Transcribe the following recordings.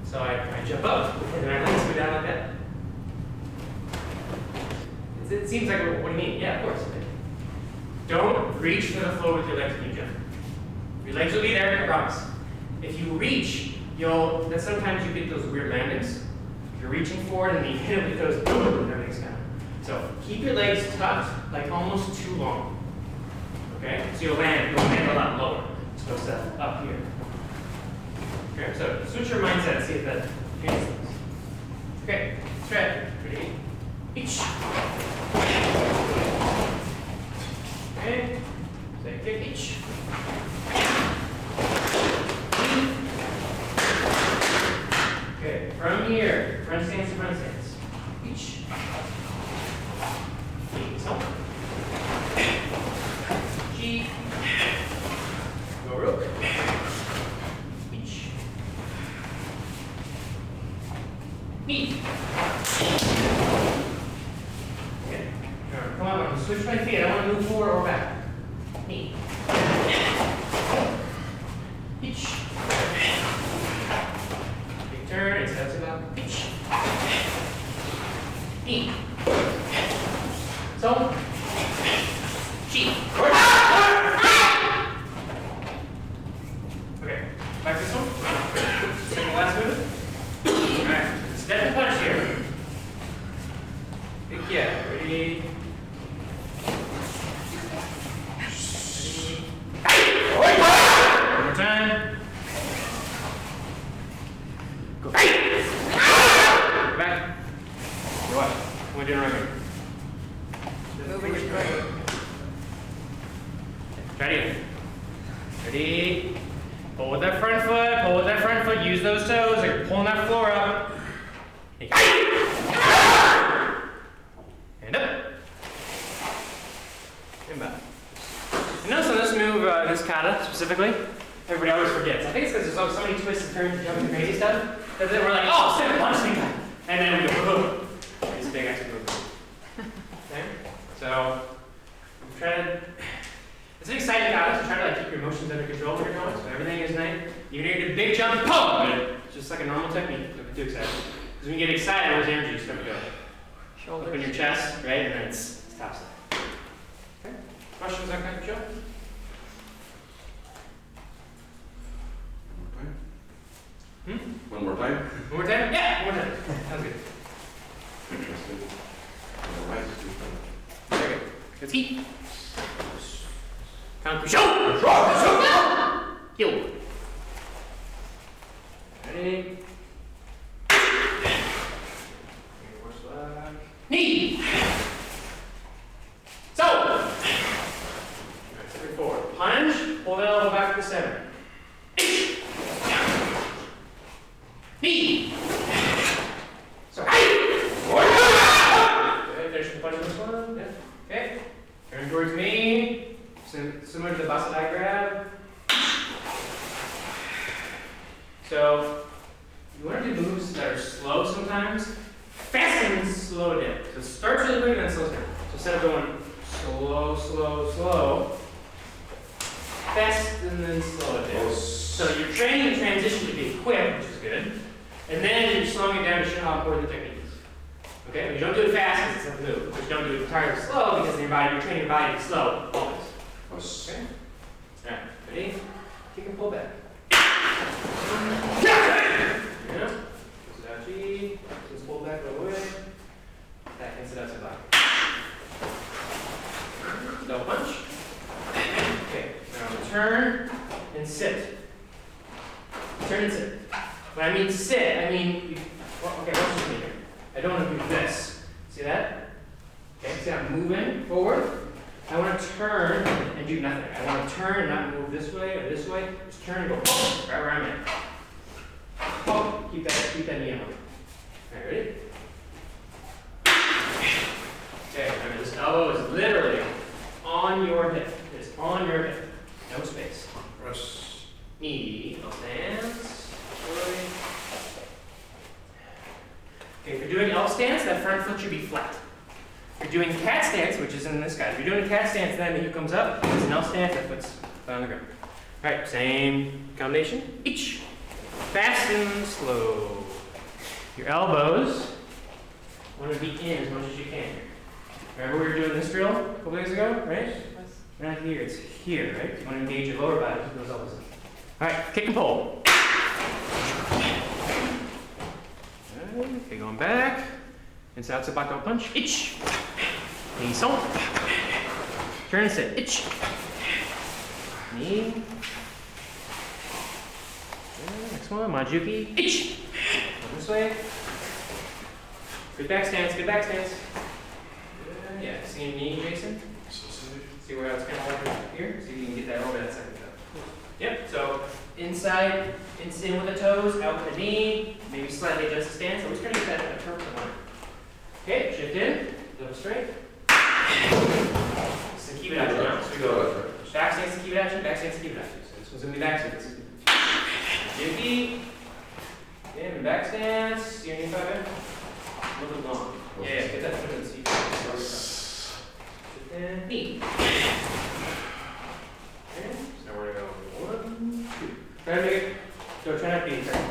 So I jump up, and then my legs go down like that. It seems like, what do you mean? Yeah, of course. Don't reach for the floor with your legs when you jump. Your legs will be there, I promise. If you reach, then sometimes you get those weird landings. If you're reaching forward and you hit it with those, boom, everything's down. So keep your legs tucked, like almost too long. Okay? So you'll land a lot lower. So it's up here. Okay, so switch your mindset, see if that changes things. Okay, stretch. Ready? Each. Okay, say kick each. Okay, from here, front stance to front stance. Each. So. G. Go rook. Each. Knee. Okay. Come on, I'm going to switch my feet. I don't want to move forward or back. Knee. Each. Big turn, and steps it up. Each. Knee. So. G. Okay, back this one. Second last move. Alright, step and punch here. Big yeah, ready? One more time. Go. Back. What? What are we doing right here? Moving your foot. Ready? Ready? Pull with that front foot, pull with that front foot, use those toes, like you're pulling that floor up. And up. And back. You notice on this move, this kata specifically, everybody always forgets. I think it's because there's so many twists and turns and jumping and crazy stuff, that then we're like, oh, step, punch, thing. And then we go, boom. It's a big extra movement. Okay? So, try to. It's an exciting kata, so try to like keep your emotions under control when you're going. So everything is nice. Even if you do a big jump, boom! It's just like a normal technique. Don't get too excited. Because when you get excited, those energies start to go. Shoulders. Up in your chest, right? And then it stops there. Okay. Questions on kind of show? One more time? One more time? Yeah, one more time. Sounds good. Very good. Let's keep. Count to show! Heel. Ready? Knee! So! Alright, step forward. Punch, pull the elbow back to the center. Knee! So, okay, finish the punch on this one. Yeah. Okay. Turn towards me. Similar to the Basadai grab. So, you want to do moves that are slow sometimes. Fast and slow down. So it starts really quick and then slows down. So instead of going slow, slow, slow, fast and then slow it down. So you're training the transition to be quick, which is good. And then you're slowing it down to show how important the technique is. Okay? But you don't do it fast because it's not the move. But you don't do it entirely slow because you're training your body to be slow always. Okay? Alright, ready? Kick and pull back. Yeah. Just pull back all the way. Back and sit out to back. Double punch. Okay, now turn and sit. Turn and sit. When I mean sit, I mean, okay, watch this here. I don't want to do this. See that? Okay, see I'm moving forward. I want to turn and do nothing. I want to turn and not move this way or this way. Just turn and go right where I'm at. Oh, keep that knee on. Alright, ready? Okay, remember this elbow is literally on your hip. It's on your hip. No space. Press. Knee, no stance. Okay, if you're doing elf stance, that front foot should be flat. If you're doing cat stance, which is in this guy, if you're doing a cat stance, then the heel comes up. If it's an elf stance, that foot's flat on the ground. Alright, same combination. Each. fast and slow. Your elbows want to be in as much as you can. Remember we were doing this drill a couple days ago, right? Not here, it's here, right? You want to engage your lower body, keep those elbows in. All right, kick and pull. Okay, going back. Inside, outside, back, double punch. Ich. Knee, son. Turn and sit. Ich. Knee. Next one, Majuki. Ich. Go this way. Good back stance, good back stance. Yeah, see your knee, Jason? See where it's kind of over here? See if you can get that over that second toe. Yep, so inside, in with the toes, out with the knee, maybe slightly adjust the stance. So we're just going to get that in a perfect line. Okay, shift in, double straight. So keep it out now. So we go back stance to keep it action, back stance to keep it action. So this one's going to be back stance. Jiffy. And back stance. See your knee five in? A little bit long. Yeah, get that foot in the seat. Shift in, knee. Okay, so now we're going to go 1, 2. Try to make it, try not to be tight.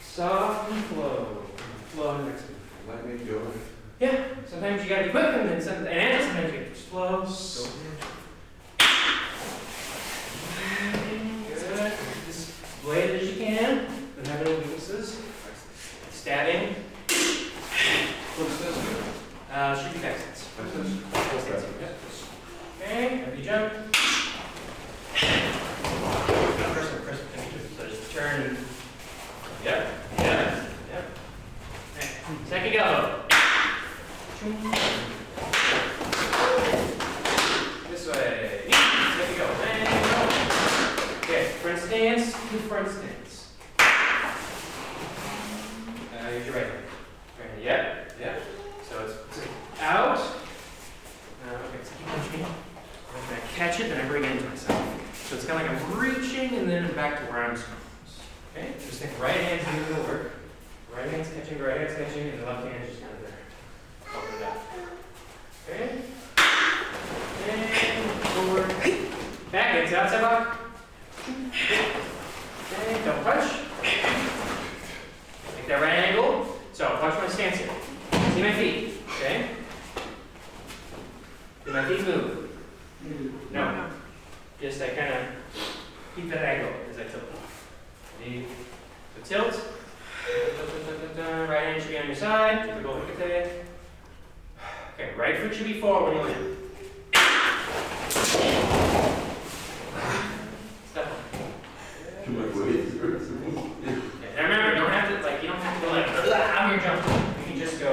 Soft and flow. Flow in the next one. Let me go. Yeah, sometimes you gotta be quick and then sometimes you gotta just slow. Good. Just blade as you can. Don't have any weaknesses. Stabbing. What's this? Should be back stance. What's this? Okay, heavy jump. So just turn. Yep. Okay. Second elbow. This way. There we go. And go. Okay, front stance, two front stance. Use your right hand. Right hand. Yep. So it's out. Okay, so keep punching me. I'm going to catch it, then I bring it into myself. So it's kind of like I'm reaching and then back to where I'm supposed. Okay, just think right hand's doing the work. Right hand's catching, and the left hand's just kind of there. Open it up. Okay. And forward. Back into outside block. And double punch. Make that right angle. So watch my stance here. See my feet. Okay? Do my feet move? No. Just I kind of keep that angle as I tilt. So tilt. Right hand should be on your side. Typical hikate. Okay, right foot should be forward when you land. Step on. Too much weight. And remember, you don't have to go like, I'm your jump. You can just go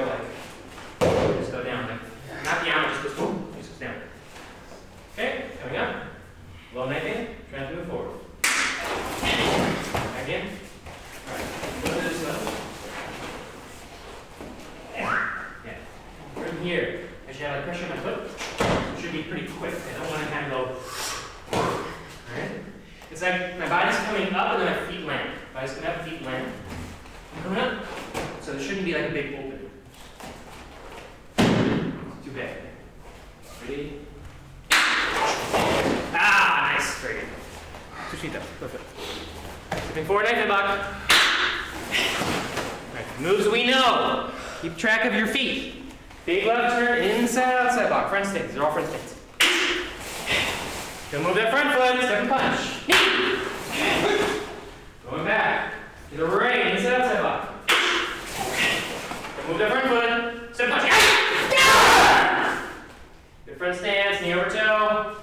down. Like, not the arm, just goes boom. Just goes down. Okay, coming up. Low neck in, trying to move forward. Back in. Alright, go to this level. Yeah. From here, as you have like pressure on my foot, it should be pretty quick. I don't want to kind of go. Alright? It's like my body's coming up and then my feet land. Body's coming up, feet land. I'm coming up. So there shouldn't be like a big open. Too big. Ready? Ah, nice. Very good. Switch feet up. Perfect. Stepping forward, knife and block. Right. Moves we know. Keep track of your feet. Big left turn, inside, outside block. Front stance. They're all front stance. Don't move that front foot. Second punch. Going back. To the right, inside, outside block. Don't move that front foot. Second punch. Good front stance, knee over toe.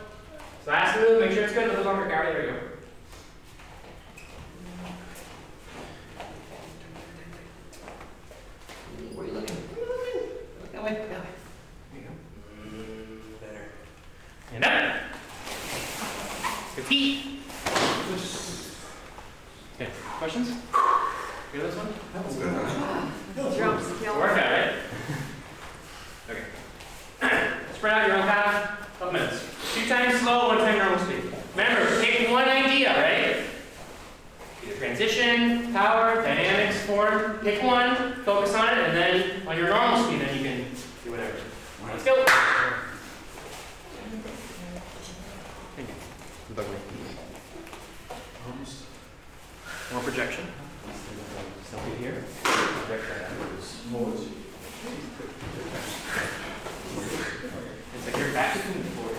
Last move, make sure it's good. A little longer guard. There we go. Where are you looking? Look that way. That way. There you go. Better. And up. Good feet. Okay. Questions? Feel this one? That was good. Jumps, kill. Work out, right? Okay. Spread out your own path. Couple minutes. 2 times slow, 1 time normal speed. Remember, pick one idea, right? Either transition, power, dynamics, form. Pick one, focus on it, and then on your normal speed, then you can do whatever. Let's go. Thank you. More projection. Something here. Project right out. It's like your back is moving forward.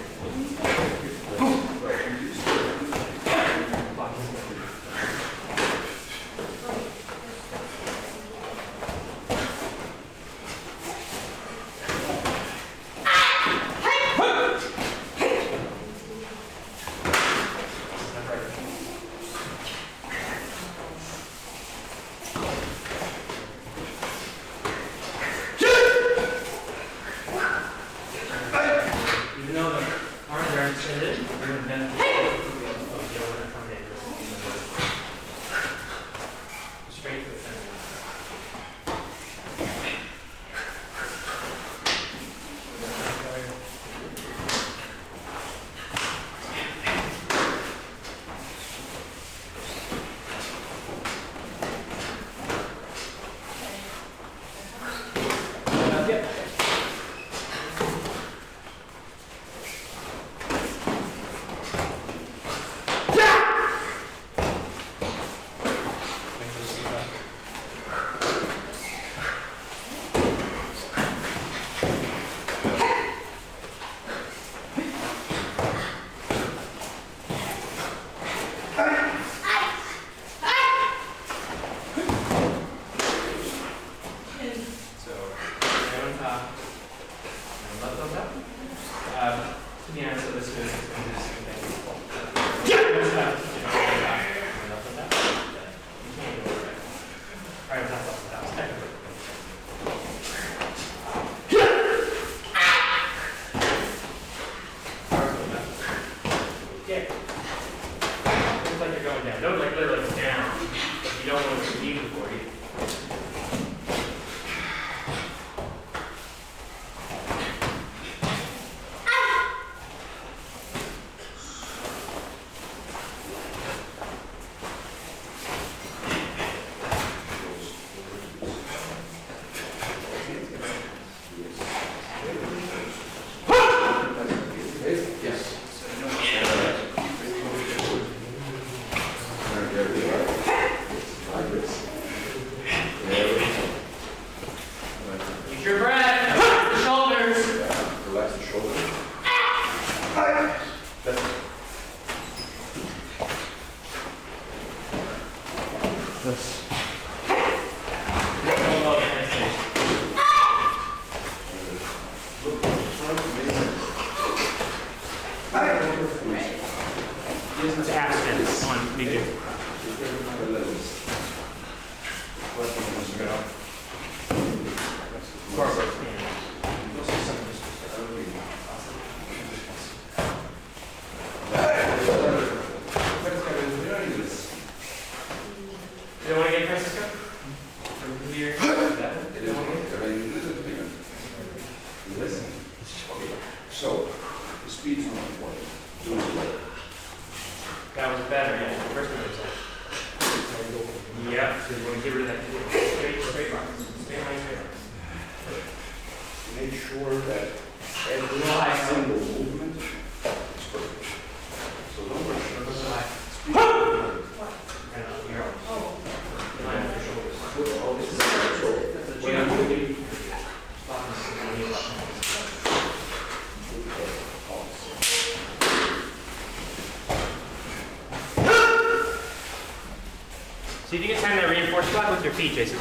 See if you can time that reinforced block with your feet, Jason.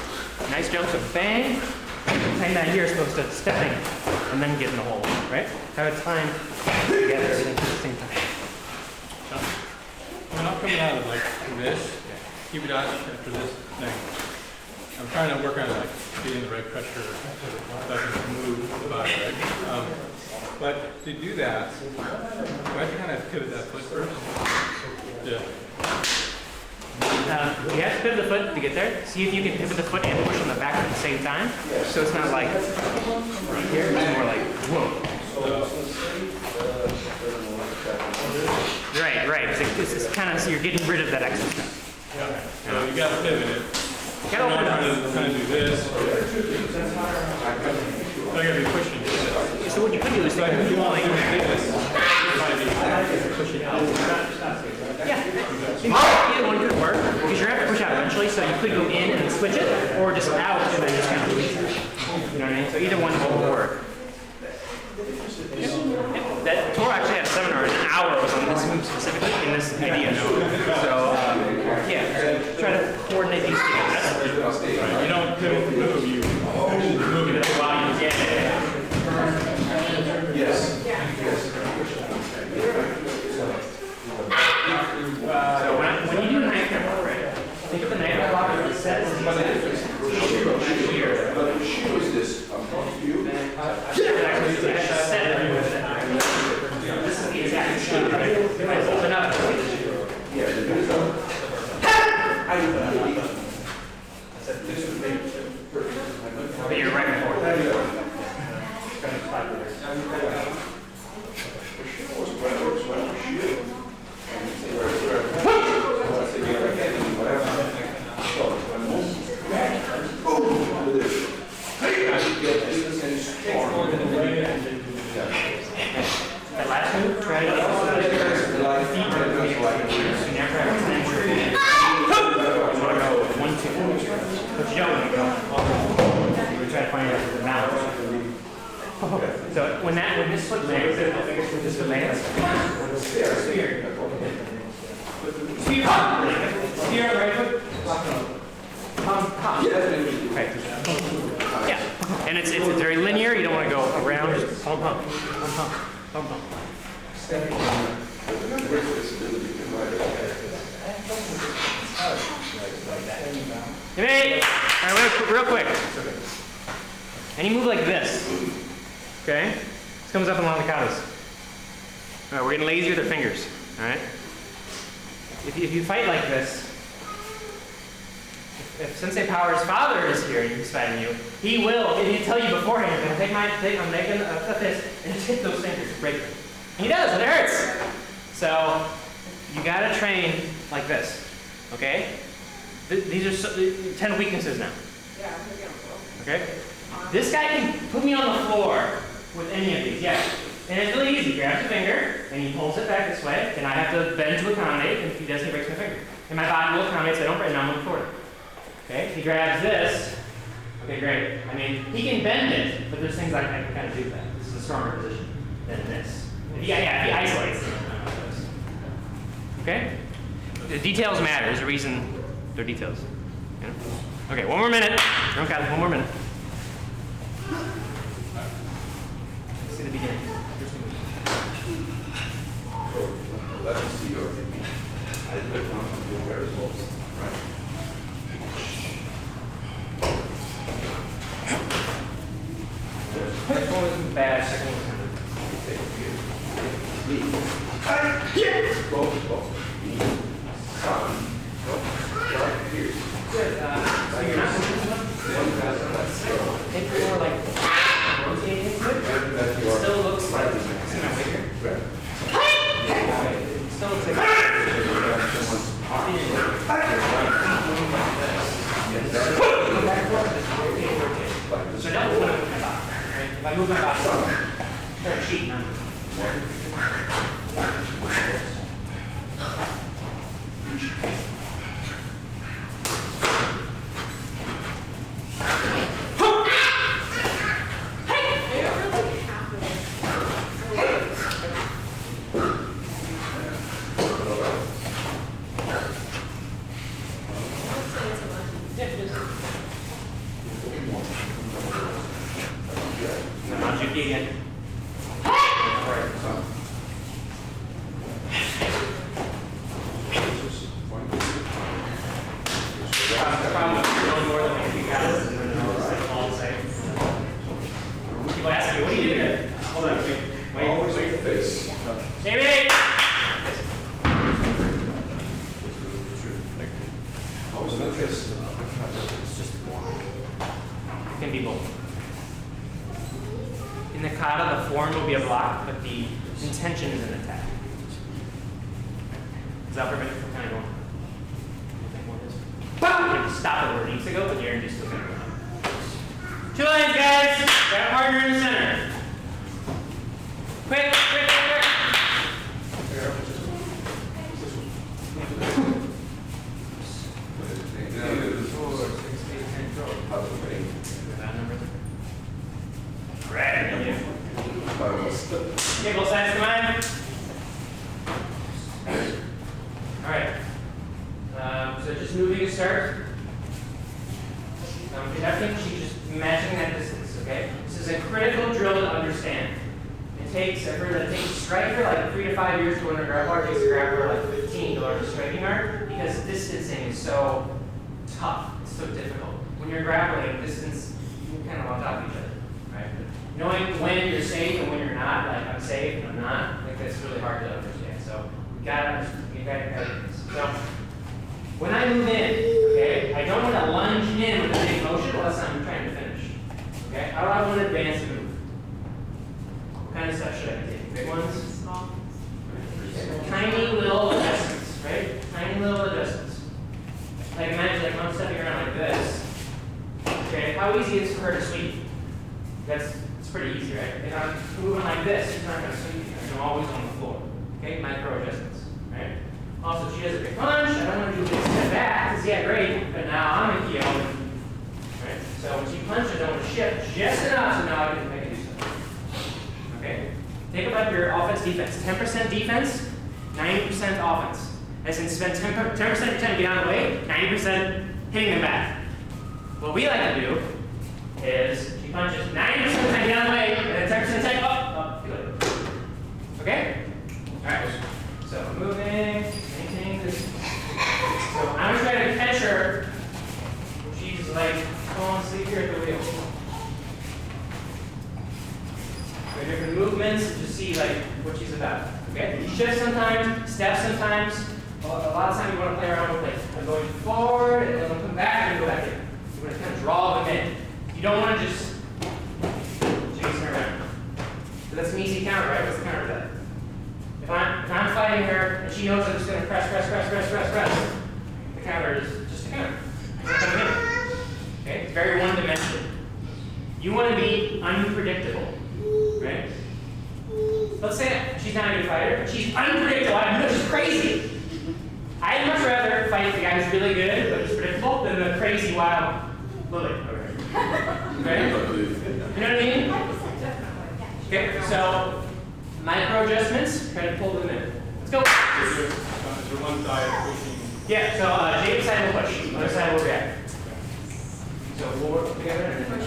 Nice jump, so bang. Time that here is supposed to stepping and then get in the hole, right? Have it time together, everything at the same time. When I'm coming out of like this, keep it out after this thing. I'm trying to work on like getting the right pressure so I can move the body, right? But to do that, do I have to kind of pivot that foot first? Yeah. You have to pivot the foot to get there. See if you can pivot the foot and push on the back at the same time. So it's not like right here, it's more like whoa. Right. It's kind of, so you're getting rid of that extra stuff. Yeah. So you got to pivot it. You gotta open I'm trying to do this. So I got to be pushing this. So what you could do is So I can do like this. yeah. Either one could work because you're gonna have to push so you could go in and switch it, or just out and then just kind of release it. You know what I mean? So either one will work. That Toru actually had a seminar, an hour was on this move specifically in this idea. So yeah, try to coordinate these together. Right. You don't move, you move it while you get it. Yes. So when you do a knife block, right, think of the knife block as a set here. But the shoe is this. I'm talking to you. This is the exact shoe, right? You guys open up. Yeah, But you're right before. That last move, try to get the feet to the feet. You never have to enter. You want to go 1, 2. But you don't want to go. You try to find out the mount. So when this foot lands, this foot lands. Spear. Spear, right foot. Pump. Right. Yeah. And it's very linear. You don't want to go around. Just pump. Hey, all right, real quick. And you move like this. Okay? This comes up along the katas. All right, we're getting lazy with our fingers. All right? If you fight like this, if Sensei Power's father is here and he's fighting you, he'll tell you beforehand, I'm making a fist and just hit those fingers, break them. And he does, and it hurts. So you gotta train like this. Okay? These are 10 weaknesses now. Okay? This guy can put me on the floor with any of these, yeah. And it's really easy. He grabs your finger, and he pulls it back this way, and I have to bend to accommodate, and if he doesn't, he breaks my finger. And my body will accommodate so I don't break, and I'm moving forward. Okay? He grabs this. Okay, great. I mean, he can bend it, but there's things I can kind of do that. This is a stronger position than this. If he isolates it. Okay? The details matter. There's a reason they're details. You know? Okay, one more minute. Okay, one more minute. Let's see the beginning. Let me see your I did one of your very close. Right. First one was bad, second one was kind of Yeah. Both. good. So you're not think more like rotating into it. It still looks like see my weight here? It still looks like so now what I'm moving my body, right? If I move my body, they're a cheat, man. Again. People ask me, what do you do there? Hold on, wait. Always like the face. David! Always like this. It's just one. It can be both. In the kata, the form will be a block, but the intention is an attack. Is that perfect? Kind of going. You have to stop it where it needs to go, but your energy still going to go. 2 lanes, guys! Got a partner in the center. Quick! Right. Okay, both sides, come on. All right. So just moving to start. Conducting, she's just matching that distance, okay? This is a critical drill to understand. It takes, I've heard that it takes a striker like 3 to 5 years to learn a grappler. It takes a grappler like 15 to learn the striking art because distancing is so tough. It's so difficult. When you're grappling, distance, you kind of on top of each other, right? But knowing when you're safe and when you're not, like I'm safe and I'm not, like that's really hard to understand. So we gotta do this. So when I move in, okay, I don't want to lunge in with a big motion. Well, that's not what I'm trying to finish. Okay, how do I want to advance the move? What kind of stuff should I be taking? Big ones? Small. Tiny little adjustments, right? Tiny little adjustments. Like imagine like I'm stepping around like this. Okay, how easy is it for her to sweep? It's pretty easy, right? If I'm moving like this, she's not going to sweep me. I'm always on the floor. Okay, micro adjustments, right? Also, if she does a big punch, I don't want to do a big step back, because yeah, great, but now I'm in keel. Right? So when she punches, I want to shift just enough so now I can do something. Okay? Think about your offense defense. 10% defense, 90% offense. As in spend 10% of your time getting out of the way, 90% hitting them back. What we like to do is she punches 90% of the time get out of the way, and then 10% time up, feel it. Okay? Alright. So moving. So I'm going to try to catch her when she's like falling asleep here at the wheel. So different movements to see like what she's about. Okay? You shift sometimes, step sometimes. A lot of times you want to play around with like I'm going forward and then I'll come back and go back in. You want to kind of draw them in. You don't want to just chase her around. So that's an easy counter, right? What's the counter to that? If I'm fighting her and she knows I'm just going to press, the counter is just a counter. It's not coming in. Okay? It's very one-dimensional. You want to be unpredictable, right? Let's say she's not a good fighter, but she's unpredictable. I know she's crazy. I'd much rather fight the guy who's really good but he's predictable than the crazy wild Lily. Okay? You know what I mean? Okay, so micro adjustments, try to pull them in. Let's go. Is there one side pushing? Yeah, so James side will push, other side will react. So we'll work together and then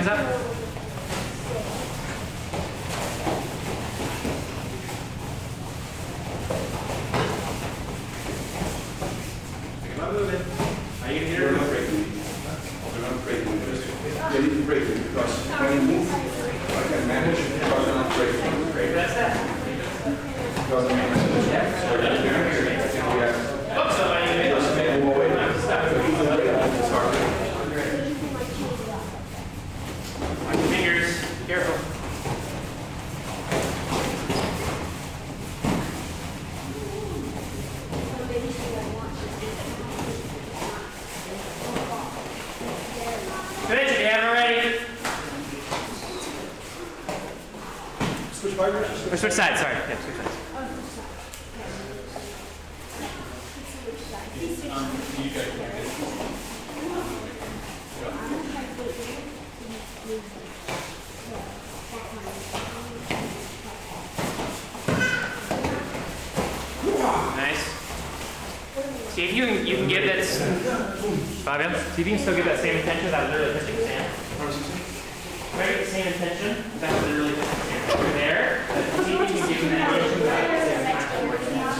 hands up. when you move, I can manage because I'm not breaking. That's that. Because I'm not breaking. So that's the energy. I think we have. Oops, somebody made Just make more weight. Watch your fingers. Careful. Finish it, you have it already? Switch partners? Or switch sides, sorry. Yeah, switch sides. You guys can get it. Nice. See if you can give that, Fabio, see if you can still give that same intention without literally touching the sand. Try to get the same intention without literally touching the sand. Over there, see if you can give him that intention without the same time.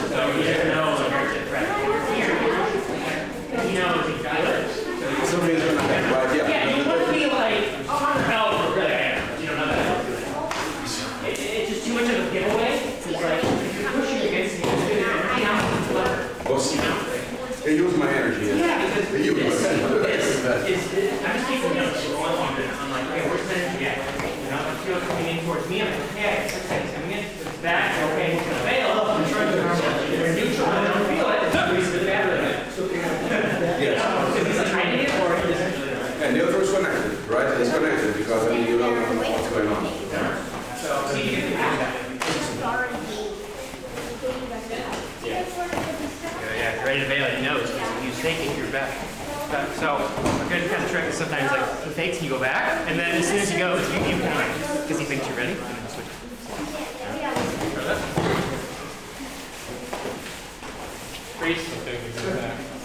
So he doesn't know when you're at threat. Here, he knows he got it. Somebody's going to have, right? Yeah. Yeah, you want to be like, oh, no, really, I am. You don't know that. It's just too much of a giveaway. It's like, if you're pushing against me, it's good. Well, see, they use my energy. Yeah, because They use my energy. I'm just taking notes for one longer. I'm like, okay, where's the energy at? You know, I feel it coming in towards me. I'm like, okay, it's coming in. It's back. Okay, it's going to fail. I'm trying to you're neutral. I don't feel it. He's the battery. Yes. Is he hiding it or is it? And the other is connected, right? It's connected because I mean, you don't know what's going on. So, see, you can do that. Yeah, you're ready to bail, he knows. You stake it, you're back. So, a good kind of trick is sometimes like he fakes, you go back, and then as soon as he goes, you kind of like, because he thinks you're ready, and then switch. Freeze.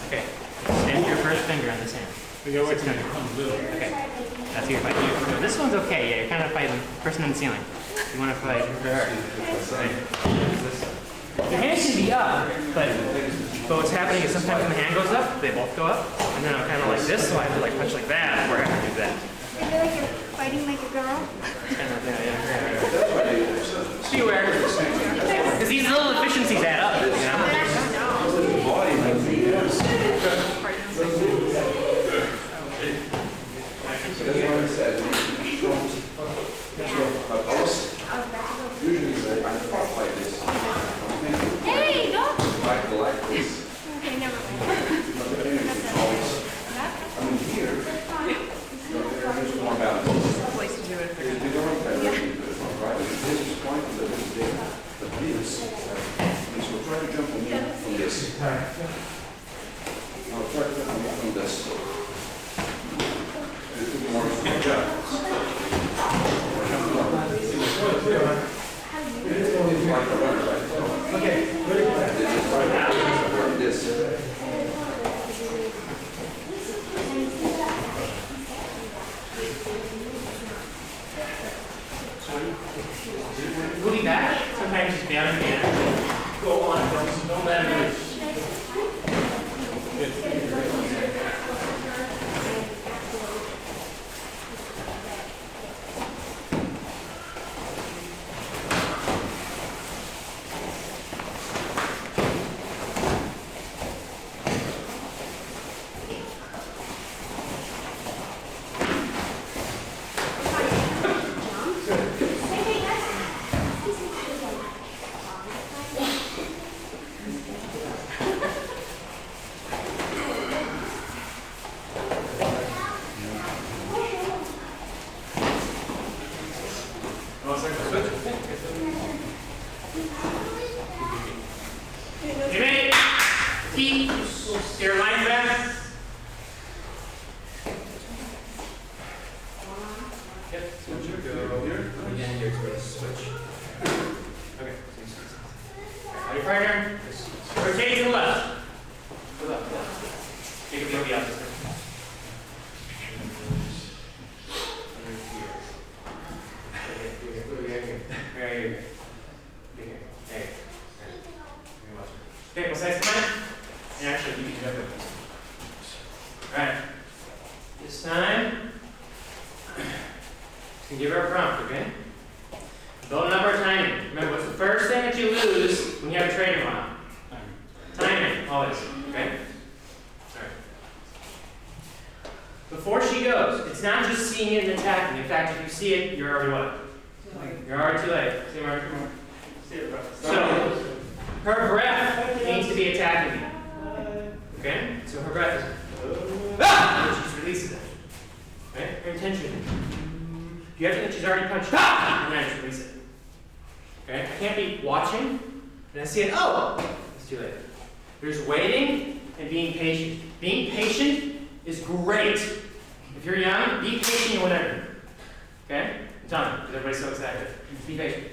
Okay. Stand your first finger on this hand. We always kind of come little. Okay. That's your fight. This one's okay, yeah, you're kind of fighting the person in the ceiling. You want to fight very hard. Your hand should be up, but what's happening is sometimes when the hand goes up, they both go up, and then I'm kind of like this, so I have to like punch like that before I have to do that. I feel like you're fighting like a girl. Kind of, yeah. Just be aware. Because these little efficiencies add up, you know? That's what I said. Usually I talk like this. Hey, don't. Like this. Okay, never mind. I mean, here, there's more balance. Place to do it. You don't have that right? This is point and this is there. But this, so try to jump from this. Now try to jump from this. More jump. Like a runner, right? Okay, ready? This. We'll be back. Sometimes just down and go on. Don't let him lose. Jimmy, keep your line back. Yep, switch go here. Again, you're going to switch. Okay. Your partner, rotate to the left. To the left. You can be the opposite. Okay, what's next time? And actually, you can jump with this. Alright. This time, And give her a prompt, okay? Building up our timing. Remember, what's the first thing that you lose when you have a training while? Timing, always, okay? Alright. Before she goes, it's not just seeing it and attacking. In fact, if you see it, you're already what? You're already too late. See where? So, her breath needs to be attacking you. Okay? So her breath is, and she's releasing it. Okay? Her intention. You have to think she's already punched, and then just release it. Okay? I can't be watching, and I see it, oh! It's too late. There's waiting and being patient. Being patient is great. If you're young, be patient in whatever. Okay? I'm telling you, because everybody's so excited. Be patient.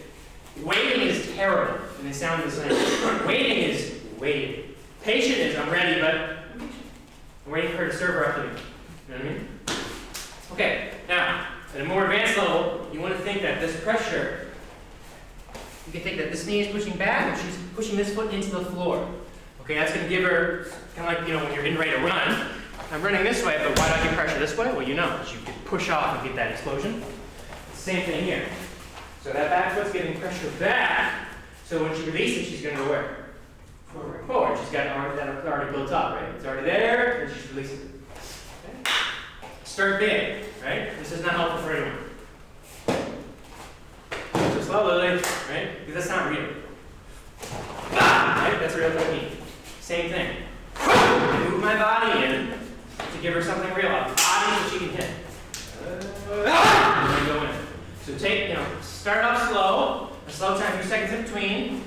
Waiting is terrible, and they sound the same. Waiting is waiting. Patient is I'm ready, but I'm waiting for her to serve her up to me. You know what I mean? Okay, now, at a more advanced level, you want to think that this pressure, you can think that this knee is pushing back, and she's pushing this foot into the floor. Okay, that's going to give her, kind of like, when you're getting ready to run. I'm running this way, but why do I get pressure this way? Well, you know, because you can push off and get that explosion. Same thing here. So that back foot's getting pressure back, so when she releases, she's going to go where? Forward. She's got that already built up, right? It's already there, and she's releasing it. Okay? Start big, right? This is not helpful for anyone. So slow, Lily, right? Because that's not real. Right? That's a real technique. Same thing. I move my body in to give her something real, a body that she can hit. And then go in. So take, start off slow, a slow time, 2 seconds in between.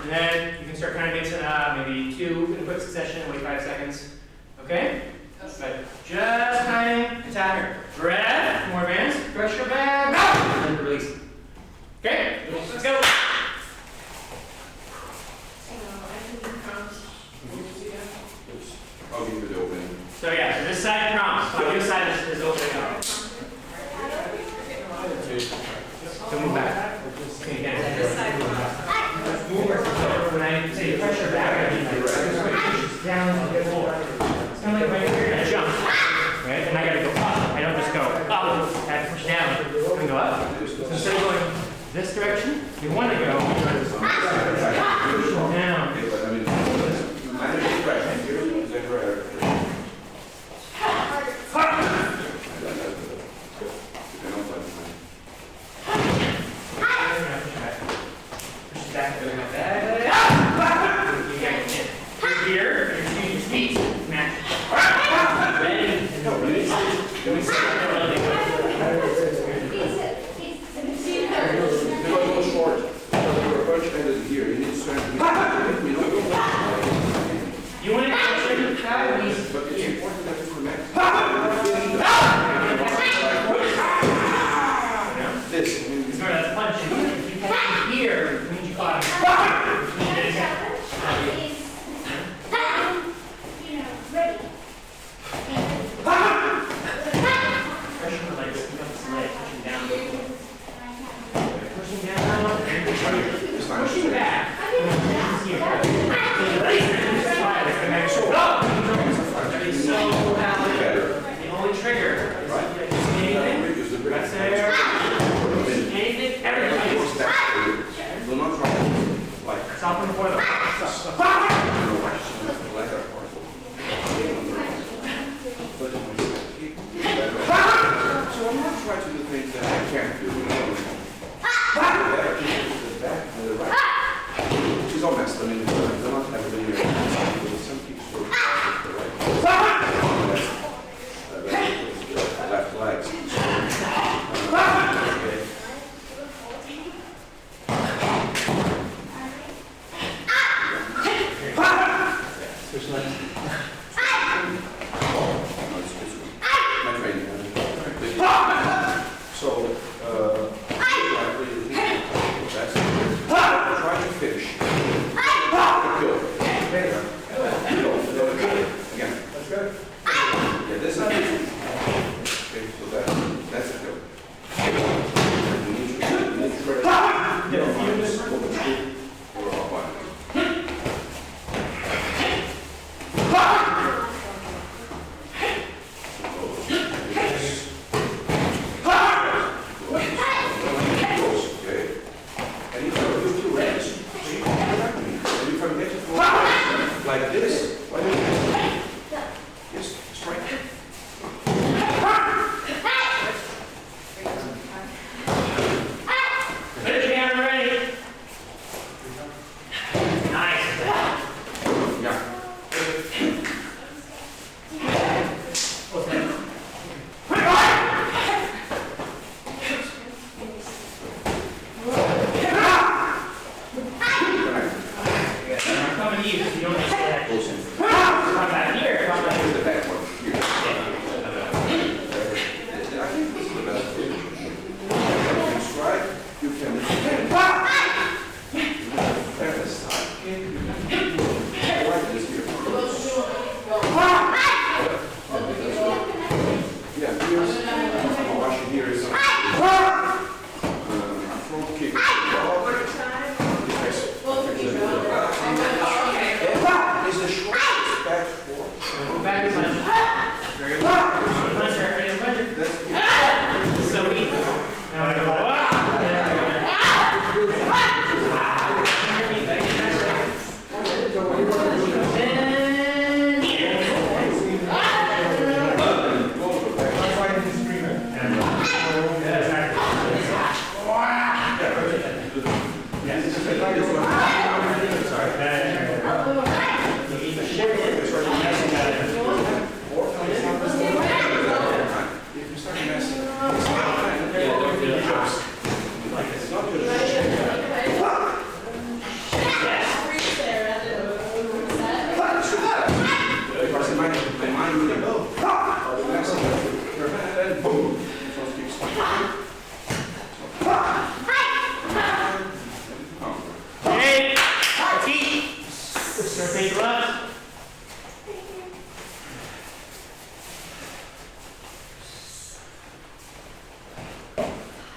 And then you can start kind of mixing up, maybe 2 in quick succession, wait 5 seconds. Okay? But just timing, attack her. Breath, more advanced, pressure back, and then release. Okay? Let's go. I'll give you the opening. So yeah, so this side prompts. So this side is opening up. So move back. Okay, again. So when I say pressure back, I mean like push down to the floor. It's kind of like when you're going to jump, right? And I got to go up. I don't just go up. I have to push down and go up. So instead of going this direction, you want to go down. Manage the pressure.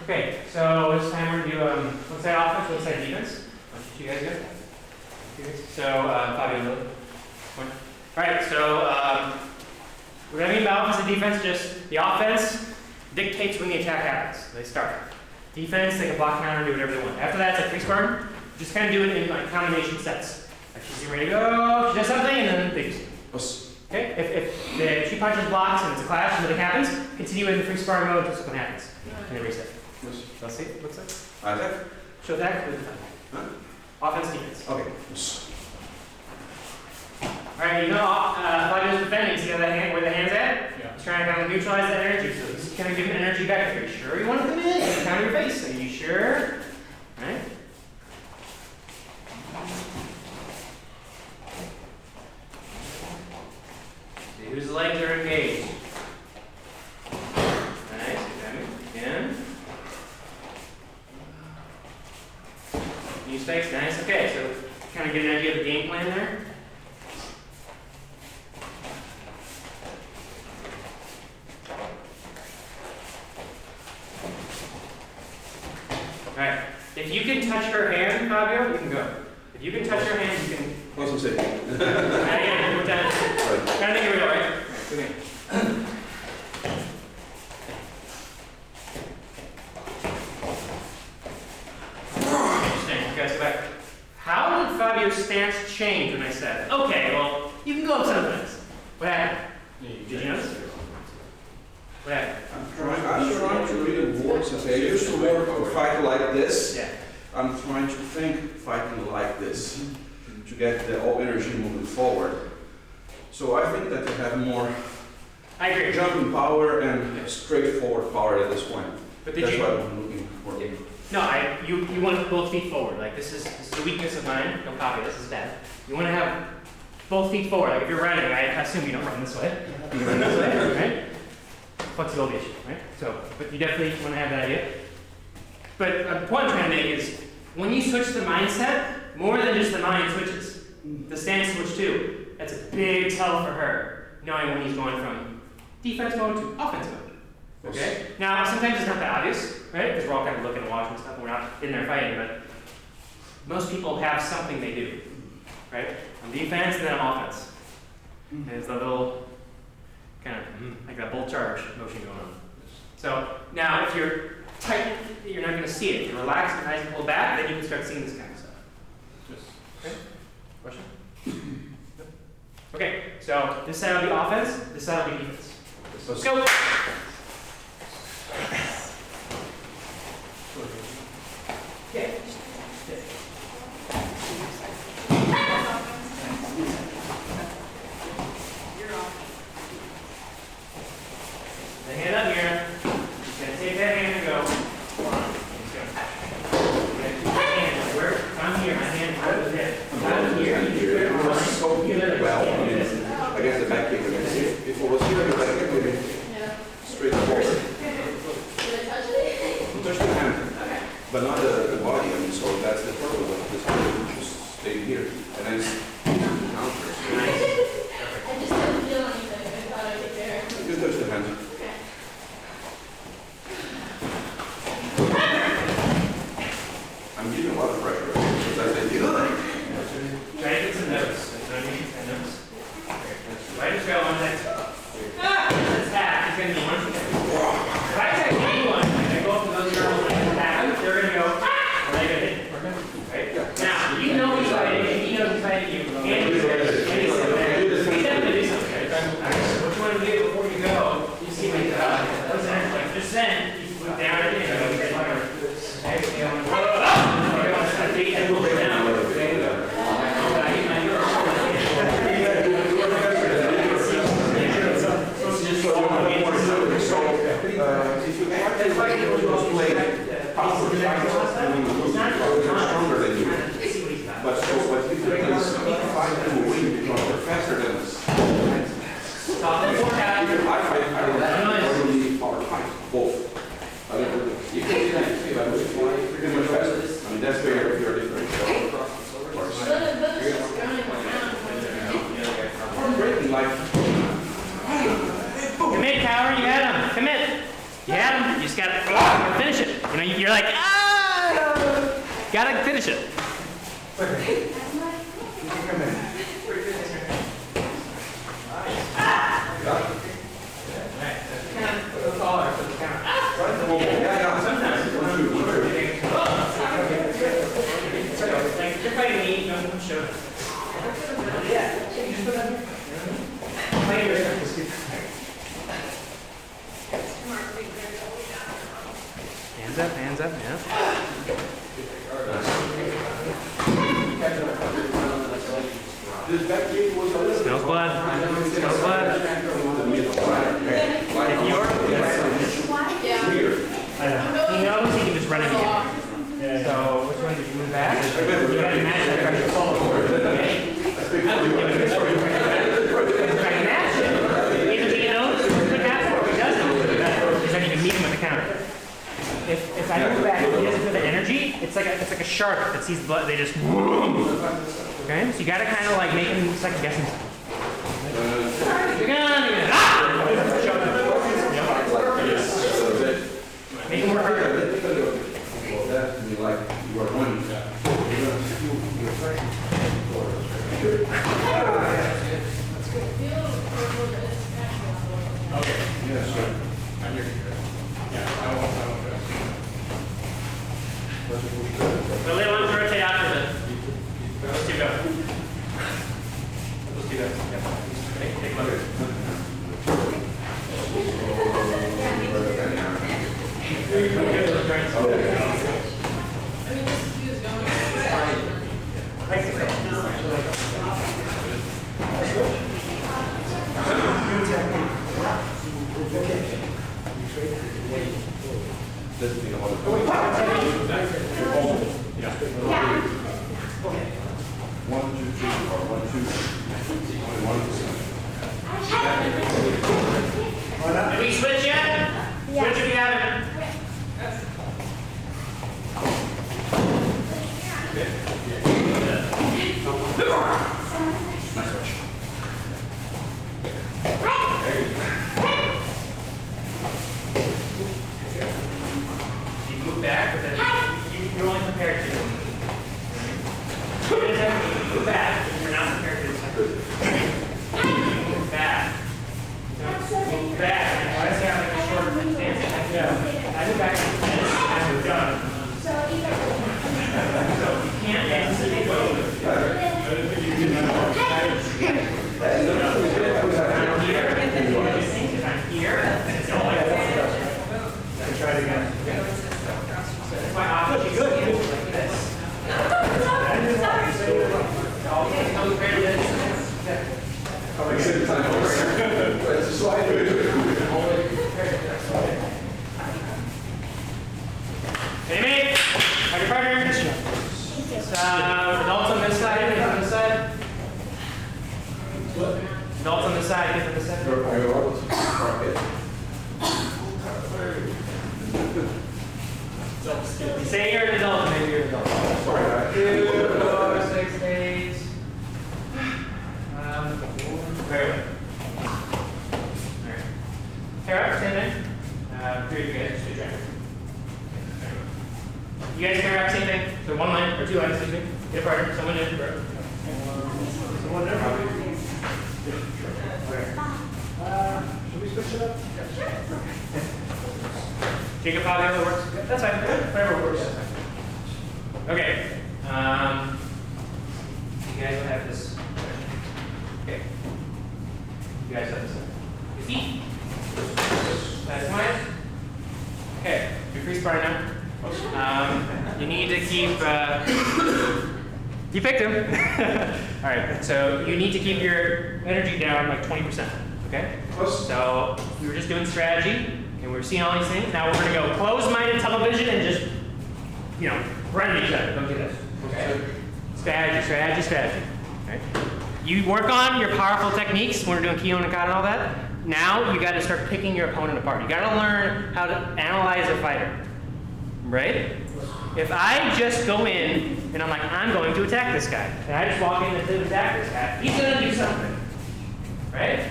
Okay, so this time we're gonna do one side offense, one side defense. What you guys do? So Fabio, one. All right, so we're gonna be about offense and defense. Just the offense dictates when the attack happens. They start. Defense, they can block counter and do whatever they want. After that, it's like free sparring. Just kind of do it in like combination sets. Like she's ready to go, she does something, and then they just. Okay, if she punches blocks and it's a clash and nothing happens, continue in the free sparring mode until something happens. And then reset. Yes. Let's see, looks like. Attack? Show attack with Huh? offense, defense. Okay. Yes. Alright, you know, Fabio's defending, see how that hand, where the hand's at? Yeah. He's trying to kind of neutralize that energy, so he's kind of giving energy back. Are you sure you want to come in? Counter your face. Are you sure? Right? See whose legs are engaged. Nice, again. New space, nice. Okay, so kind of get an idea of the game plan there. Alright, if you can touch her hand, Fabio, you can go. If you can touch her hand, you can. What's I'm saying? Again, we're done. Right. Kind of think of it, right? Okay. Interesting. You guys go back. How did Fabio's stance change when I said, okay, well, you can go up sometimes. What happened? Did you notice? What happened? I'm trying to read the words. I used to work to fight like this. Yeah. I'm trying to think fighting like this to get the all energy moving forward. So I think that you have more I agree. jumping power and straightforward power at this point. But did That's you? what I'm looking for. Yeah. No, you want both feet forward. Like this is a weakness of mine. Don't copy this. Is bad. You want to have both feet forward. Like if you're running, I assume you don't run this way. You run this way, right? Flexibility issue, right? So, but you definitely want to have that idea. But the point I'm trying to make is when you switch the mindset, more than just the mind switches. The stance switch too. That's a big tell for her, knowing when he's going from defense mode to offense mode. Okay? Now, sometimes it's not that obvious, right? Because we're all kind of looking and watching stuff and we're not in there fighting, but most people have something they do, right? On defense and then on offense. And it's the little kind of like that bolt charge motion going on. So now if you're tight, you're not going to see it. If you relax and nice and pull back, then you can start seeing this kind of stuff. Okay? Question? Okay, so this side will be offense, this side will be defense. Let's go! Yeah. The hand up here. Just gonna take that hand and go. Come on. Just go. Hand. Where? I'm here. My hand out of there. Out of here. It was so well. I guess the back kick. If it was here, the back kick would be straight forward. Touch the hand, but not the body. I mean, so that's the purpose of this hand. Just stay here, and then counter. I just didn't feel anything. I thought I could bear. Just touch the hand. I'm getting a lot of pressure because I said, Try to get some notes. That's what I mean. Notes. Right as go on that. This half is going to be one. If I take anyone, and I go up to those girls and attack, they're going to go, and they're going to hit. Right? Now, you know he's fighting, and he knows he's fighting you. And he's definitely do something. Alright, so what you want to do before you go, you see what like just then, you put down and you go, okay, if you act like you was playing power stronger than you. But if you can fight to win because they're faster than us. I really power fight both. You can do that. You're pretty much faster. I mean, that's where you're different. I'm breaking like. Commit, Cower, you had him. Commit. You had him. You just got to finish it. When mean, you're like, ah! Gotta finish it. Like, you're fighting me, no one showed up. Yeah. Hands up, yeah. Smells blood. Smells blood. If you notice, you can just run it again. So, which one did you move back? You gotta match that pressure forward. Okay? Try to match it. Either he knows what happens or he doesn't. Because then you can meet him with the counter. If I move back, he doesn't feel the energy. It's like a shark that sees blood. They just. Okay, so you gotta kind of like make him second guess himself. You're gonna. Ah! Make him work harder. That to me like you are running. Okay. Yes, sir. I'm here. Yeah, I won't do it. The little ones rotate after this. Let's do go. Let's do that. Yeah. Take a look. Did we switch yet? Yeah. Switch if you haven't. You move back, but then you're only prepared to. Move back, but you're not prepared to. Move back. Move back. Why does he have like a short stance? Yeah. I move back and we're done. So you can't anticipate both. I'm here, and it's all like that. Try it again. That's why I thought you good. You move like this. Hey, mate. How's your partner? Adults on this side, kids on this side. Adults on this side, kids on this side. You say you're an adult, maybe you're an adult. 2, 4, 6, 8. Very well. Alright. Hair up, stand in. 3 of you guys, just do track. You guys can wrap same thing. So 1 line, or 2 lines, excuse me. Get a partner, someone in, bro. Someone there, probably. Should we switch it up? Jacob, however works. That's fine. Whatever works. Okay. You guys will have this. Okay. You guys have this. Your feet. That's mine. Okay. You're free sparring now. You need to keep. You picked him. All right. So you need to keep your energy down like 20%. Okay. So we were just doing strategy. And we're seeing all these things. Now we're going to go closed-minded television and just, run at each other. Don't do this. Okay? Strategy. Okay? You work on your powerful techniques when we're doing Kihon and Kata and all that. Now you got to start picking your opponent apart. You got to learn how to analyze a fighter. Right? If I just go in and I'm like, I'm going to attack this guy, and I just walk in and attack this guy, he's going to do something. Right?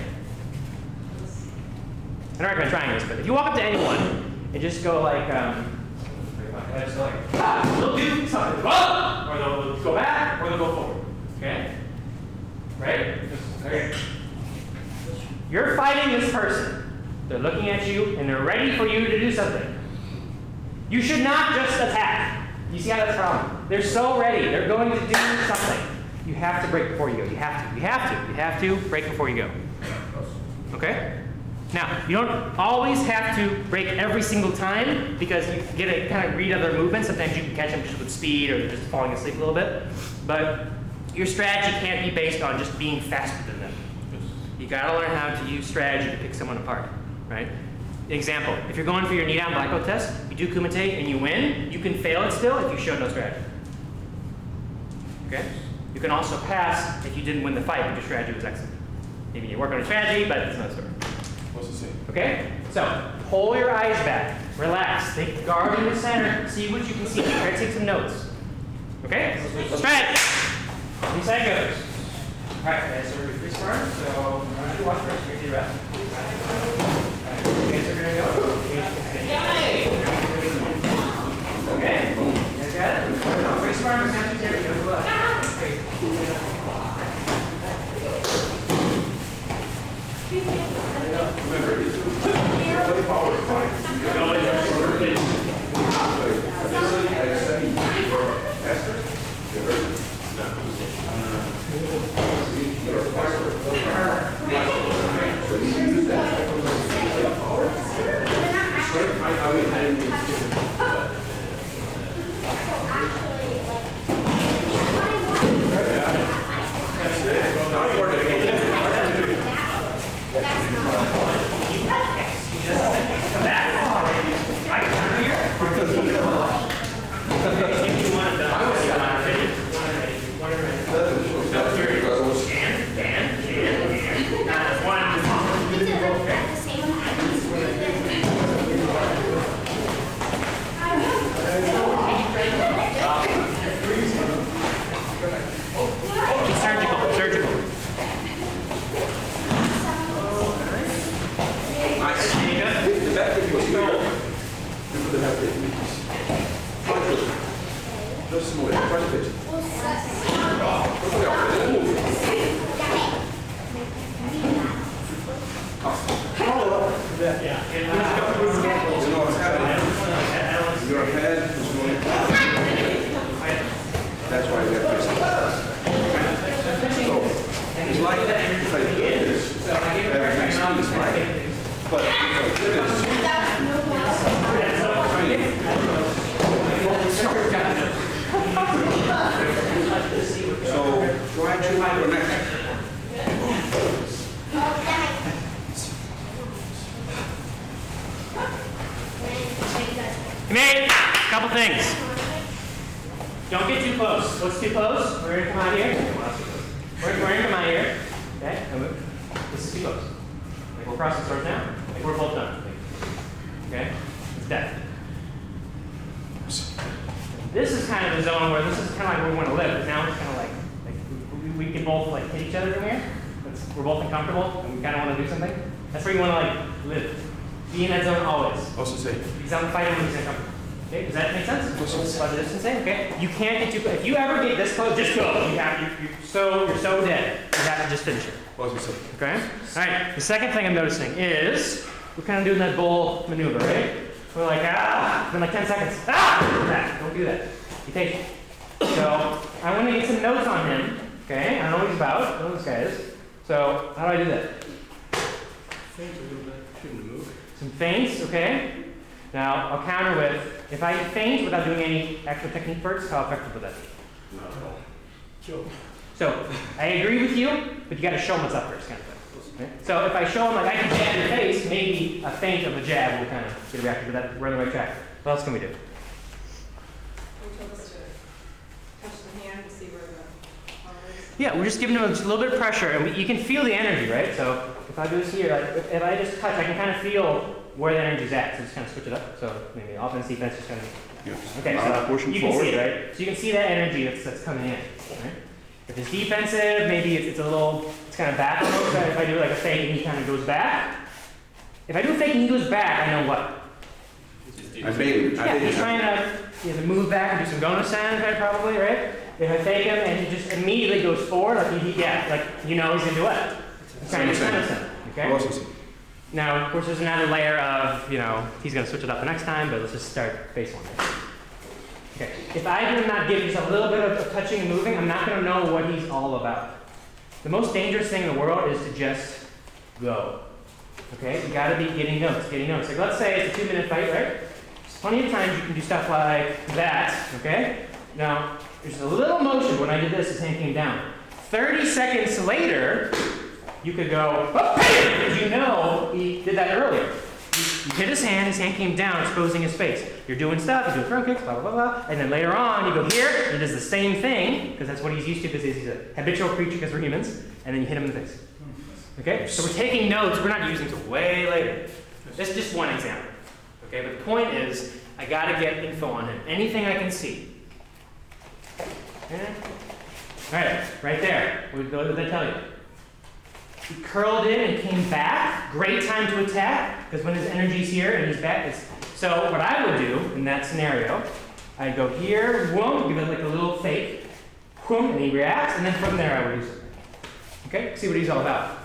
I don't recommend trying this, but if you walk up to anyone and just go like, They'll just go like, ah, they'll do something, whoa! Or they'll go back, or they'll go forward. Okay? Right? Okay. You're fighting this person. They're looking at you, and they're ready for you to do something. You should not just attack. You see how that's a problem? They're so ready. They're going to do something. You have to break before you go. You have to. You have to. You have to break before you go. Okay? Now, you don't always have to break every single time because you get to kind of read other movements. Sometimes you can catch them just with speed or just falling asleep a little bit. But your strategy can't be based on just being faster than them. You gotta learn how to use strategy to pick someone apart, right? Example, if you're going for your knee down black belt test, you do kumite and you win, you can fail it still if you show no strategy. Okay? You can also pass if you didn't win the fight, but your strategy was excellent. Maybe you work on a strategy, but it's another story. What's the same? Okay? So, pull your eyes back, relax, think guard in the center, see what you can see, try to take some notes. Okay? Strategy. These side goes. Alright, guys, so we're going to freeze form, so I'm going to watch first, we're going to do the rest. Alright, okay, so we're going to go. Okay? You guys got it? Freeze form, extensions here, we go to the left. Great. Couple things. Don't get too close. What's too close? We're going to come out here. We're going to come out here. Okay? This is too close. Like we're crossing swords now. Like we're both done. Okay? It's death. This is kind of the zone where this is kind of like where we want to live. Now it's kind of like we can both like hit each other from here. We're both uncomfortable and we kind of want to do something. That's where you want to like live. Be in that zone always. Also say. Because I'm fighting when he's uncomfortable. Okay, does that make sense? About the distancing, okay? You can't get too close. If you ever get this close, just go. You're so dead. You have to just finish it. Okay? Alright, the second thing I'm noticing is we're kind of doing that bull maneuver, right? We're like, in like 10 seconds. Don't do that. Be patient. So I want to get some notes on him. Okay? I don't know what he's about. I don't know what this guy is. So how do I do that? Feint a little bit. Shouldn't move. Some feints, okay? Now, I'll counter with, if I feint without doing any actual technique first, how effective would that be? Not at all. Sure. So, I agree with you, but you got to show him what's up first, kind of thing. Okay? So, if I show him, like, I can jab your face, maybe a feint of a jab will kind of get a reaction to that. We're on the right track. What else can we do? We told us to touch the hand to see where the arm is. Yeah, we're just giving him a little bit of pressure, and you can feel the energy, right? So, if I do this here, like, if I just touch, I can kind of feel where the energy's at, so just kind of switch it up. So maybe offense, defense, just kind of. Yes. Okay, so you can see it, right? So you can see that energy that's coming in. Right? If it's defensive, maybe it's kind of back almost. If I do like a fake and he kind of goes back. If I do a fake and he goes back, I know what. I made it. Yeah, he's trying to he has to move back and do some gono-san, right, probably, right? If I fake him and he just immediately goes forward, like he's gonna do what? He's trying to gono-san, okay? Now, of course, there's another layer of, he's gonna switch it up the next time, but let's just start base one. Okay, if I do not give just a little bit of touching and moving, I'm not gonna know what he's all about. The most dangerous thing in the world is to just go. Okay, you gotta be getting notes. Like let's say it's a 2-minute fight, right? There's plenty of times you can do stuff like that, okay? Now, there's a little motion when I did this, his hand came down. 30 seconds later, you could go, oh, because you know he did that earlier. You hit his hand came down, exposing his face. You're doing stuff, you're doing front kicks, blah, blah, blah, blah. And then later on, you go here, he does the same thing, because that's what he's used to, because he's a habitual creature, because we're humans, and then you hit him in the face. Okay? So we're taking notes, we're not using until way later. That's just one example. Okay? But the point is, I gotta get info on him. Anything I can see. Okay? Alright, right there. What did I tell you? He curled in and came back. Great time to attack, because when his energy's here and he's back. So what I would do in that scenario, I'd go here, whoom, give it like a little fake, whoom, and he reacts, and then from there I would use it. Okay? See what he's all about.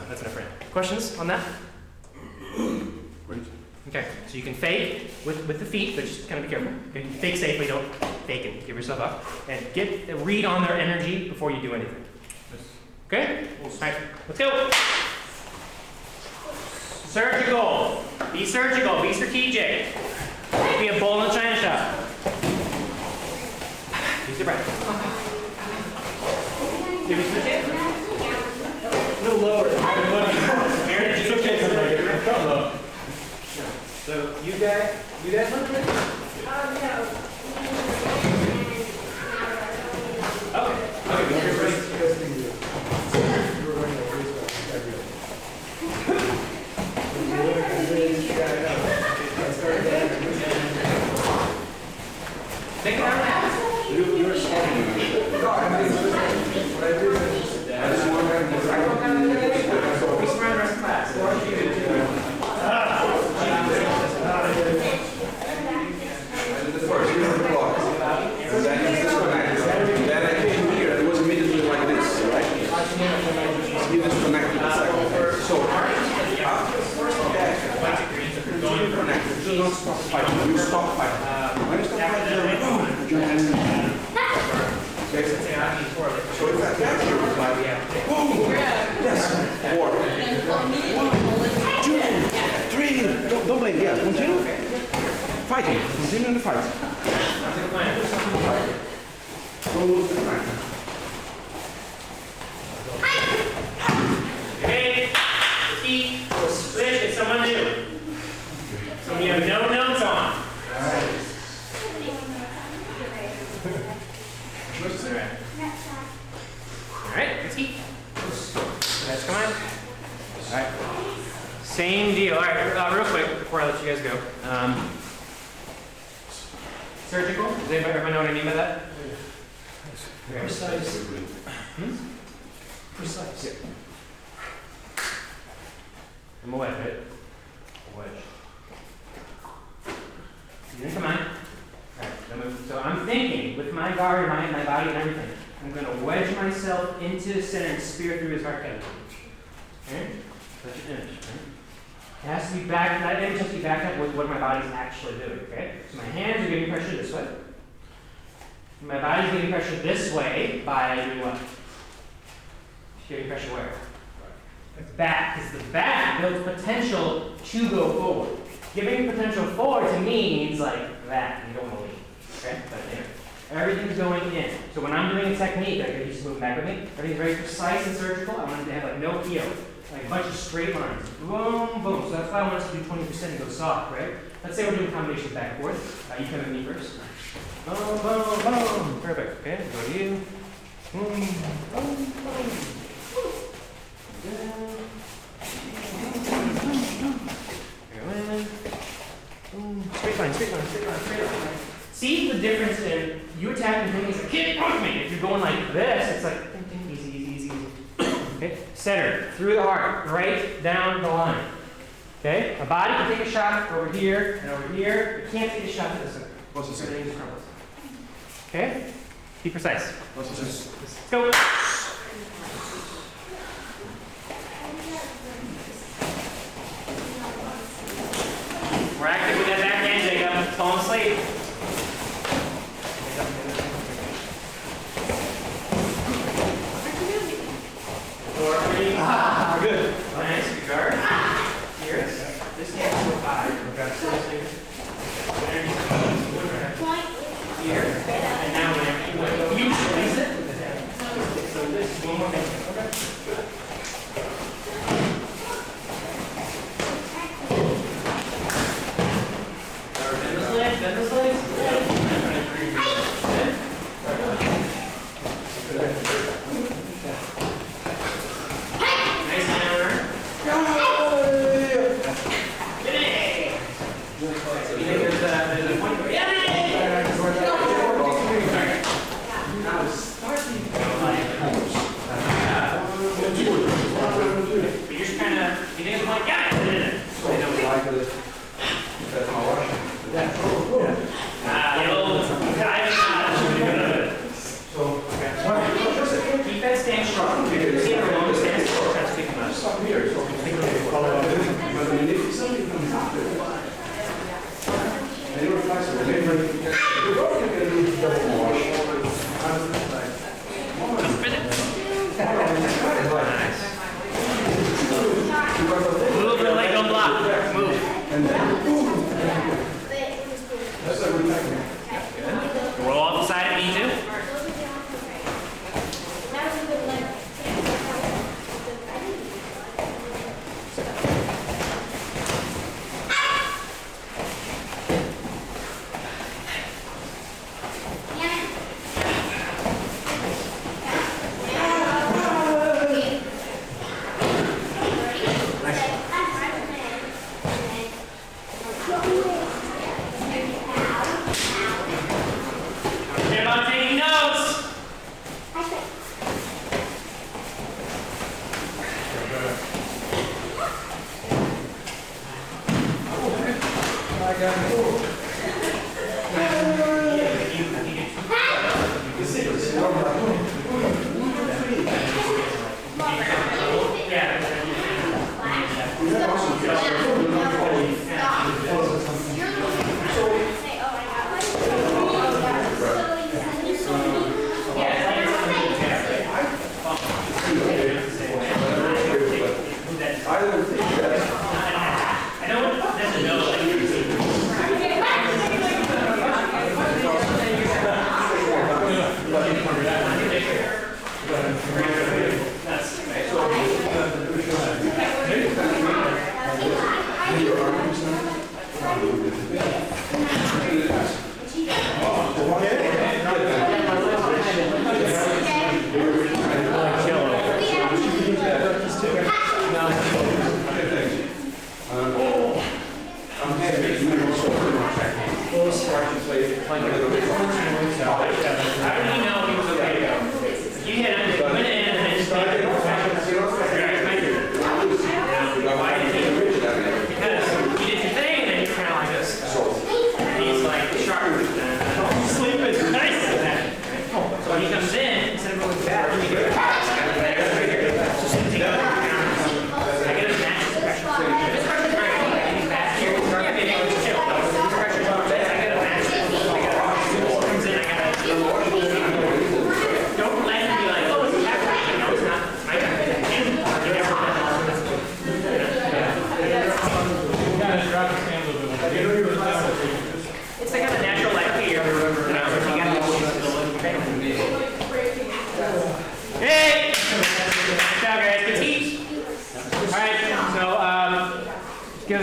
That's enough for now. Questions on that? Okay, so you can fake with the feet, but just kind of be careful. Okay? Fake safely, don't fake and give yourself up. And get a read on their energy before you do anything. Okay? Alright, let's go. Surgical. Be surgical. Be strategic. Be a bull in a china shop. Use your breath. Give me switch it. A little lower. It's okay. So you guys look good? No. Okay. Okay, you're ready. Think about that. You're starting. No, I mean, what I do is I just want to We surround the rest of class. first, here's the clock. And then it's disconnected. Then I came here, it was immediately like this, right? He disconnected the second. So, after the first attack, continue connected. Do not stop fighting. You stop fighting. When you stop fighting, you're boom. Sensei Avi Rokah. So if I catch you, it's like, boom. Yes. 4. 1, 2, 3. Don't blame. Yeah, continue. Fighting. Continue in the fight. Don't lose the time. Okay. Feet. Switch. It's someone new. Someone you have no notes on. Alright, let's eat. Let's come on. Alright. Same deal. Alright, real quick before I let you guys go. Surgical? Does everybody know what I mean by that? Precise. Precise. Yeah. I'm a wedge, right? A wedge. You didn't come on. Alright, so I'm thinking with my guard, my body and everything, I'm going to wedge myself into the center and spear through his heart cavity. Okay? That's your image. Right? It has to be back, that image has to be backed up with what my body's actually doing. Okay? So my hands are giving pressure this way. My body's giving pressure this way by doing what? Giving pressure where? Back, because the back builds potential to go forward. Giving potential forward to me means like that. You don't want to lean. Okay? But anyway, everything's going in. So when I'm doing a technique, I get you to move back with me. Everything's very precise and surgical. I want it to have like no heel, like a bunch of straight lines. Boom, boom. So that's why I want us to do 20% and go soft, right? Let's say we're doing combinations back and forth. You come at me first. Boom, boom, boom. Perfect. Okay, go to you. Boom, boom, boom. Straight line, straight line, straight line, straight line. See the difference in you attacking things like kick punch me. If you're going like this, it's like easy, easy, easy, easy. Okay, center through the heart, right down the line. Okay, a body can take a shot over here and over here. You can't take a shot this way. What's the same? Everything crumbles. Okay? Be precise. What's the same? Let's go. We're active with that backhand, Jacob. Fall asleep. Good. Nice. Good guard. Here. This can't go by. Here. And now when you release it. So this is one more thing. Okay. Bend those legs. Nice hammer. Yay! So you think there's a point where now starting. But you're just kind of, you think like, yeah, So like this. That's my watch. Keep that stance strong. See the long stance. Try to stick them out. Stop here. So but I mean, if something comes after it, and you're flexible, then you're going to do double wash. Nice. Move the leg on block. Move. And then, that's a good technique. Good. Roll off the side of me too.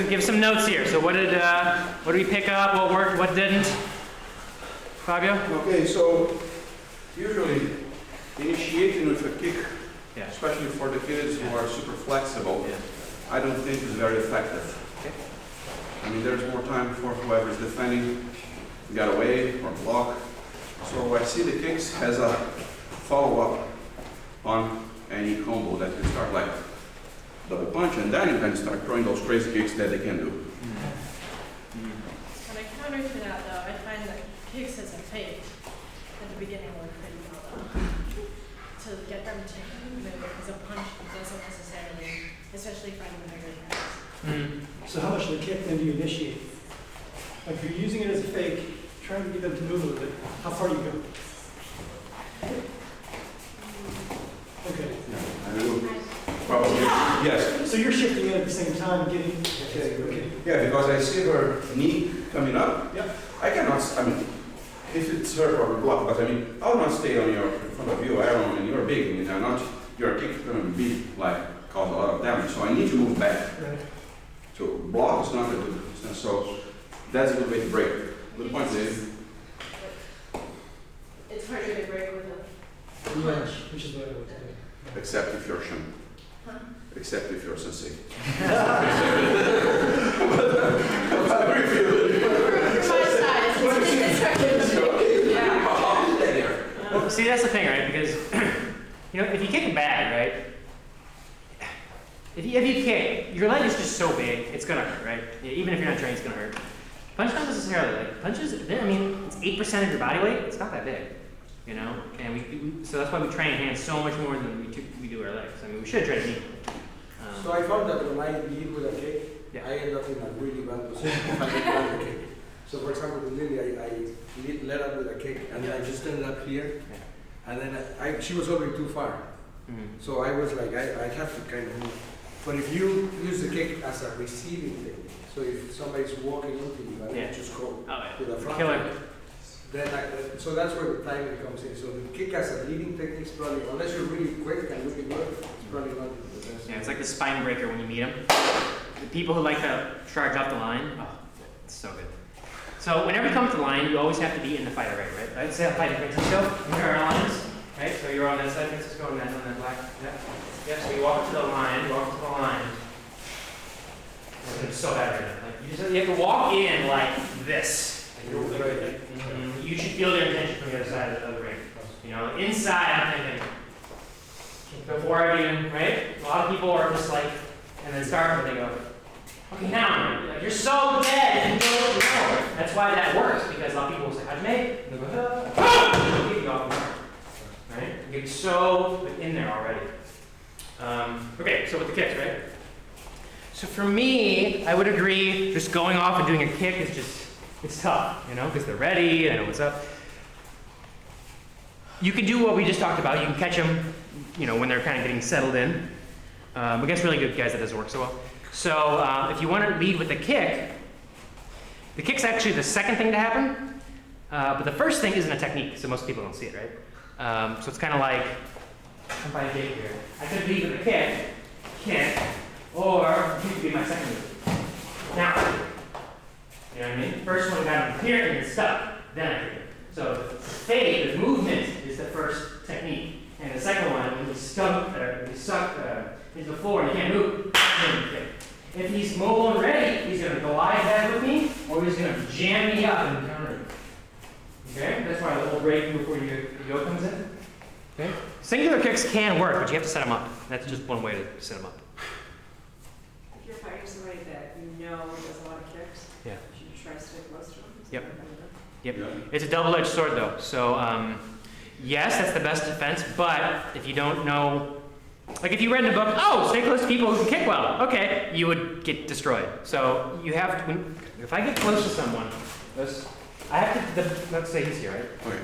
Give some notes here. So what did we pick up? What worked? What didn't? Fabio? Okay, so usually initiating with a kick, especially for the kids who are super flexible, I don't think is very effective. Okay. I mean, there's more time for whoever is defending, get away or block. So I see the kicks as a follow-up on any combo that you start like double punch, and then you can start throwing those crazy kicks that they can do. When I counter to that though, I find that especially fighting the bigger guys. So how much of the kick then do you initiate? Like if you're using it as a fake, trying to get them to move a little bit, how far do you go? Okay. I do. Probably, yes. So you're shifting it at the same time, getting, okay. Yeah, because I see her knee coming up. Yep. I cannot, I mean, if it's her probably block, but I mean, I'll not stay on your, in front of you. I don't, and you're big, I mean, I'm not, your kick is going to be like, cause a lot of damage. So I need to move back. Right. So block is not a good, so that's a good way to break. Good point, Dave. It's harder to break with a Yeah, which is what I would do. Except if you're Shun. Huh? Except if you're Sensei. For my size, it's yeah. Well, see, that's the thing, right? Because, you know, if you kick bad, right? If you kick, your leg is just so big, it's gonna hurt, right? Yeah, even if you're not trained, it's gonna hurt. Punch not necessarily. Like punches, I mean, it's 8% of your body weight. It's not that big, you know. And we so that's why we train hands so much more than we do our legs. I mean, we should train equally. So I found that when I lead with a kick, Yeah. I end up in a really bad position if I don't land the kick. So for example, with Lily, I led up with a kick, and then I just ended up here, and then she was already too far. So I was like, I have to kind of move. But if you use the kick as a receiving technique, so if somebody's walking into you, I would just go with a front Killer. kick. Then so that's where the timing comes in. So the kick as a leading technique is probably, unless you're really quick and really good, it's probably not the best. Yeah, it's like the spine breaker when you meet them. The people who like to charge off the line, oh, it's so good. So whenever you come to the line, you always have to be in the fight already, right? Right? Say I'm fighting Francisco, and here are our lines, right? So you're on that side, Francisco, on that black. Yeah, so you walk up to the line, It's so bad right now. Like, you have to walk in like this. You should feel their intention from the other side of the ring. You know, inside I'm thinking, before I even, right? A lot of people are just like, and then start, but they go, okay, now, like, you're so dead, you don't know. That's why that works, because a lot of people will say, Hajime, and they'll go, ah, you off the mark. Right? You get so in there already. Okay, so with the kicks, right? So for me, I would agree, just going off and doing a kick is just, it's tough, you know, because they're ready, they know what's up. You can do what we just talked about. You can catch them, you know, when they're kind of getting settled in. Against really good guys, that doesn't work so well. So if you want to lead with the kick's actually the second thing to happen. But the first thing isn't a technique, so most people don't see it, right? So it's kind of like, if I dig here, I could lead with a kick, or you could be my second move. Now, you know what I mean? First one got him here and it's stuck, then I kick. So the fade, the movement, is the first technique. And the second one, when he's stuck into the floor and he can't move, then you kick. If he's mobile and ready, he's going to glide back with me, or he's going to jam me up and counter me. Okay? That's why the whole break before you go comes in. Okay? Singular kicks can work, but you have to set them up. That's just one way to set them up. If you're fighting somebody that you know does a lot of kicks, Yeah. you should try to stay close to them. Yep. Yep. It's a double-edged sword, though. So, yes, that's the best defense, but if you don't know, like if you read in a book, oh, stay close to people who can kick well, okay, you would get destroyed. So you have to, if I get close to someone, I have to, let's say he's here, right? Okay.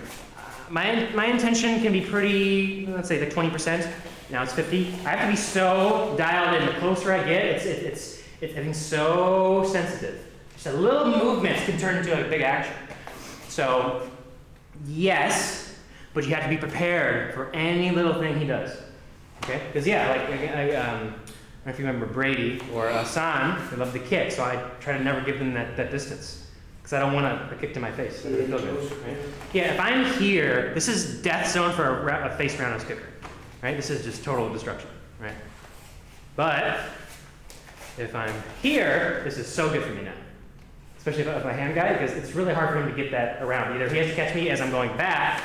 My intention can be pretty, let's say like 20%, now it's 50. I have to be so dialed in, the closer I get, it's everything's so sensitive. Just a little movement can turn into a big action. So, yes, but you have to be prepared for any little thing he does. Okay? Because yeah, like I don't know if you remember Brady or San, they love the kick, so I try to never give them that distance. Because I don't want a kick to my face. That doesn't feel good, right? Yeah, if I'm here, this is death zone for a face roundhouse kicker. Right? This is just total destruction. Right? But if I'm here, this is so good for me now. Especially if I'm a hand guy, because it's really hard for him to get that around. Either he has to catch me as I'm going back,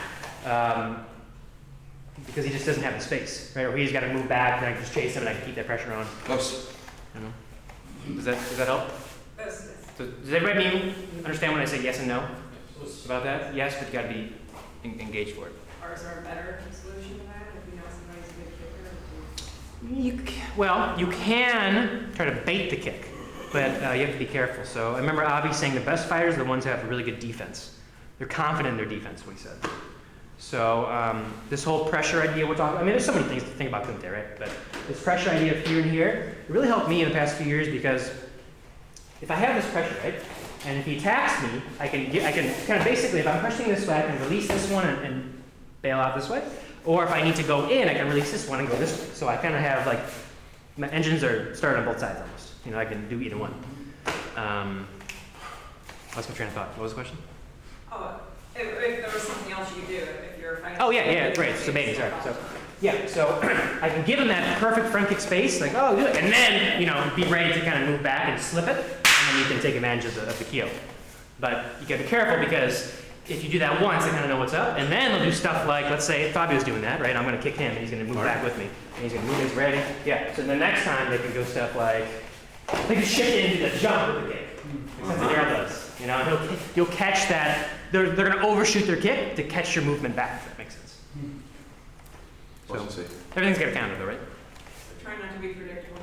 because he just doesn't have the space, right? Or he's got to move back, and I can just chase him, and I can keep that pressure on. Close. You know? Does that help? Yes. So does everybody understand when I say yes and no about that? Yes, but you got to be engaged for it. Or is there a better solution to that if you know somebody's a good kicker? Well, you can try to bait the kick, but you have to be careful. So I remember Avi saying the best fighters are the ones who have a really good defense. They're confident in their defense, what he said. So this whole pressure idea we're talking, I mean, there's so many things to think about Kumite, right? But this pressure idea of here and here, it really helped me in the past few years because if I have this pressure, right, and if he attacks me, I can kind of basically, if I'm pushing this way, I can release this one and bail out this way. Or if I need to go in, I can release this one and go this way. So I kind of have like, my engines are started on both sides almost. You know, I can do either one. Lost my train of thought. What was the question? Oh, if there was something else you could do, if you're fighting. Oh yeah, great. So maybe, sorry. So yeah, so I can give him that perfect front kick space, like, oh, good. And then, you know, be ready to kind of move back and slip it, and then you can take advantage of the kyo. But you gotta be careful because if you do that once, they kind of know what's up, and then they'll do stuff like, let's say Fabio's doing that, right? I'm gonna kick him, and he's gonna move back with me, and he's gonna move his ready. Yeah. So the next time they can go stuff like, they can shift into the jump with the kick. Like Sensei Daryl does. You know, you'll catch that. They're gonna overshoot their kick to catch your movement back. If that makes sense. So everything's got a counter, though, right? So try not to be predictable.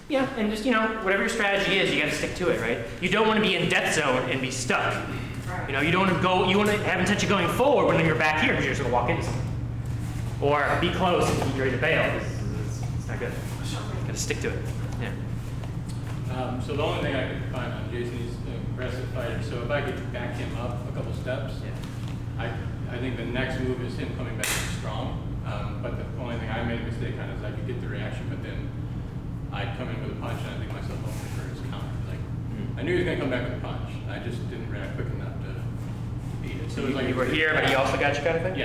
Yeah, and just, you know, whatever your strategy is, you got to stick to it, right? You don't want to be in death zone and be stuck. Right. You know, you don't want to go. You want to have intention going forward when you're back here because you're just gonna walk into something, or be close and be ready to bail. It's not good. Got to stick to it. Yeah. So the only thing I could find on Jason, he's an aggressive fighter. So if I could back him up a couple steps, Yeah. I think the next move is him coming back strong. But the only thing I made a mistake on is I could get the reaction, but then I'd come in with a punch and I think myself open for his counter. Like I knew he was gonna come back with a punch. I just didn't react quick enough to beat it. So it was like you were here, but he also got you, kind of thing.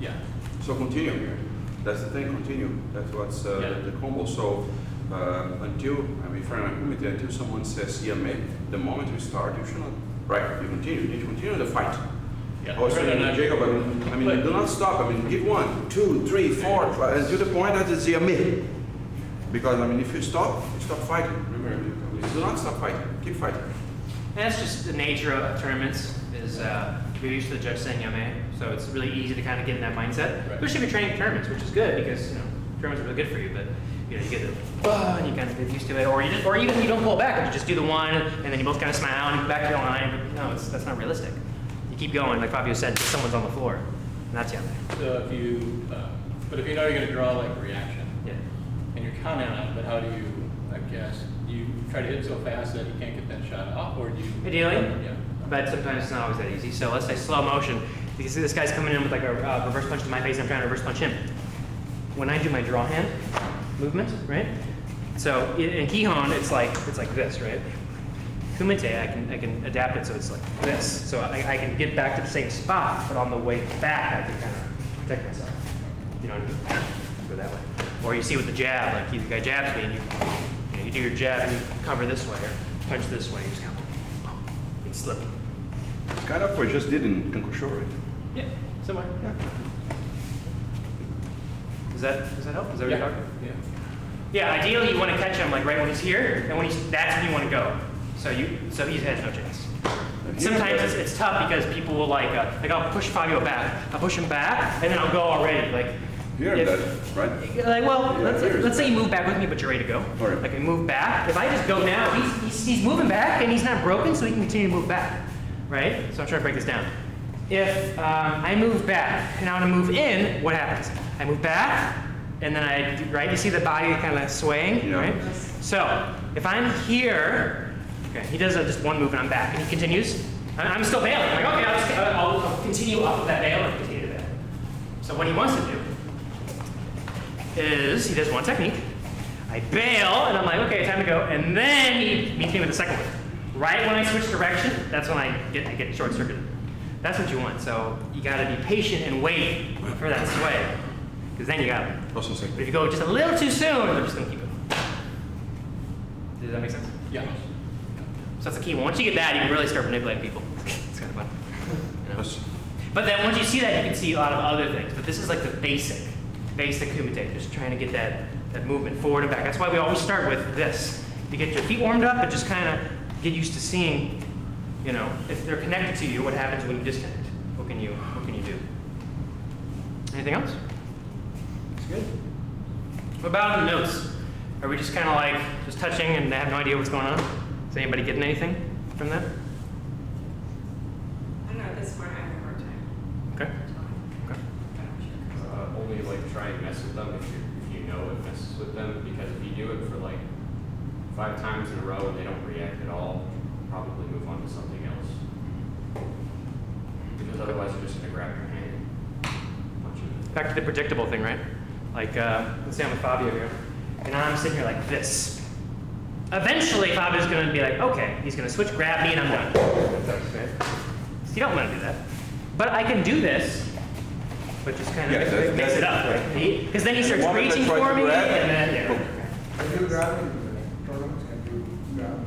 Yeah. So continue. That's the thing, continue. That's what's the combo. So until, I mean, for an committee, until someone says, yeah, mate, the moment you start, you should not, right, you continue. You need to continue the fight. Yeah. Also, Jacob, I mean, do not stop. I mean, give 1, 2, 3, 4, until the point that it's a mid. Because, I mean, if you stop fighting. Remember, do not stop fighting. Keep fighting. And that's just the nature of tournaments. Is we're used to the judge saying yame, so it's really easy to kind of get in that mindset. Right. Especially if you're training tournaments, which is good because you know tournaments are really good for you. But you know you get the and you kind of get used to it, or even you don't pull back, and you just do the one, and then you both kind of smile and you go back to the line. But no, that's not realistic. You keep going, like Fabio said, until someone's on the floor, and that's yame. So if you, but if you know you're going to draw like a reaction, Yeah. and you're counting on it, but how do you, I guess, you try to hit so fast that you can't get that shot off, or do you? Ideally, Yeah. but sometimes it's not always that easy. So let's say slow motion. You can see this guy's coming in with like a reverse punch to my face, and I'm trying to reverse punch him. When I do my draw hand movement, right? So in Kihon, it's like this, right? Kumite, I can adapt it so it's like this. So I can get back to the same spot, but on the way back, I can kind of protect myself. You know what I mean? Go that way. Or you see with the jab, like the guy jabs me, and you do your jab and you cover this way or punch this way, you just kind of you slip. It's kind of what I just did in Kankusho, right? Yeah, somewhere. Yeah. Does that help? Is that what you're talking? Yeah. Yeah, ideally you want to catch him like right when he's here, and that's when you want to go. So he has no chance. Sometimes it's tough because people will like I'll push Fabio back, I'll push him back, and then I'll go already. Like Here, right? Like well, Yeah, let's say you move back with me, but you're ready to go. All right. Like I move back. If I just go now, he's moving back and he's not broken, so he can continue to move back, right? So I'm trying to break this down. If I move back and I want to move in, what happens? I move back, and then right? You see the body kind of swaying, right? So if I'm here, okay, he does just one move and I'm back, and he continues. I'm still bailing. I'm like, okay, I'll continue up with that bail and continue to bail. So what he wants to do is he does one technique. I bail, and I'm like, okay, time to go, and then he meets me with the second one. Right when I switch direction, that's when I get short circuited. That's what you want. So you got to be patient and wait for that sway, because then you got it. But if you go just a little too soon, they're just gonna keep it. Does that make sense? Yeah. So that's the key one. Once you get that, you can really start manipulating people. It's kind of fun. You know? But then once you see that, you can see a lot of other things. But this is like the basic kumite, just trying to get that movement forward and back. That's why we always start with this. You get your feet warmed up, but just kind of get used to seeing, you know, if they're connected to you, what happens when you disconnect? What can you do? Anything else? That's good. What about the notes? Are we just kind of like just touching and they have no idea what's going on? Is anybody getting anything from that? I don't know, at this point I have a hard time. Okay. Okay. Only like try and mess with them if you know it messes with them, because if you do it for like 5 times in a row and they don't react at all, probably move on to something else. Because otherwise you're just gonna grab your hand and punch it. Back to the predictable thing, right? Like, let's say I'm with Fabio here, and I'm sitting here like this. Eventually, Fabio's gonna be like, okay, he's gonna switch, grab me, and I'm done. Okay. So you don't want to do that. But I can do this, but just kind of mix it up, right? Because then he starts One that reaching tries to for me, grab it. and then, yeah. Can you grab in the tournaments? Can you grab?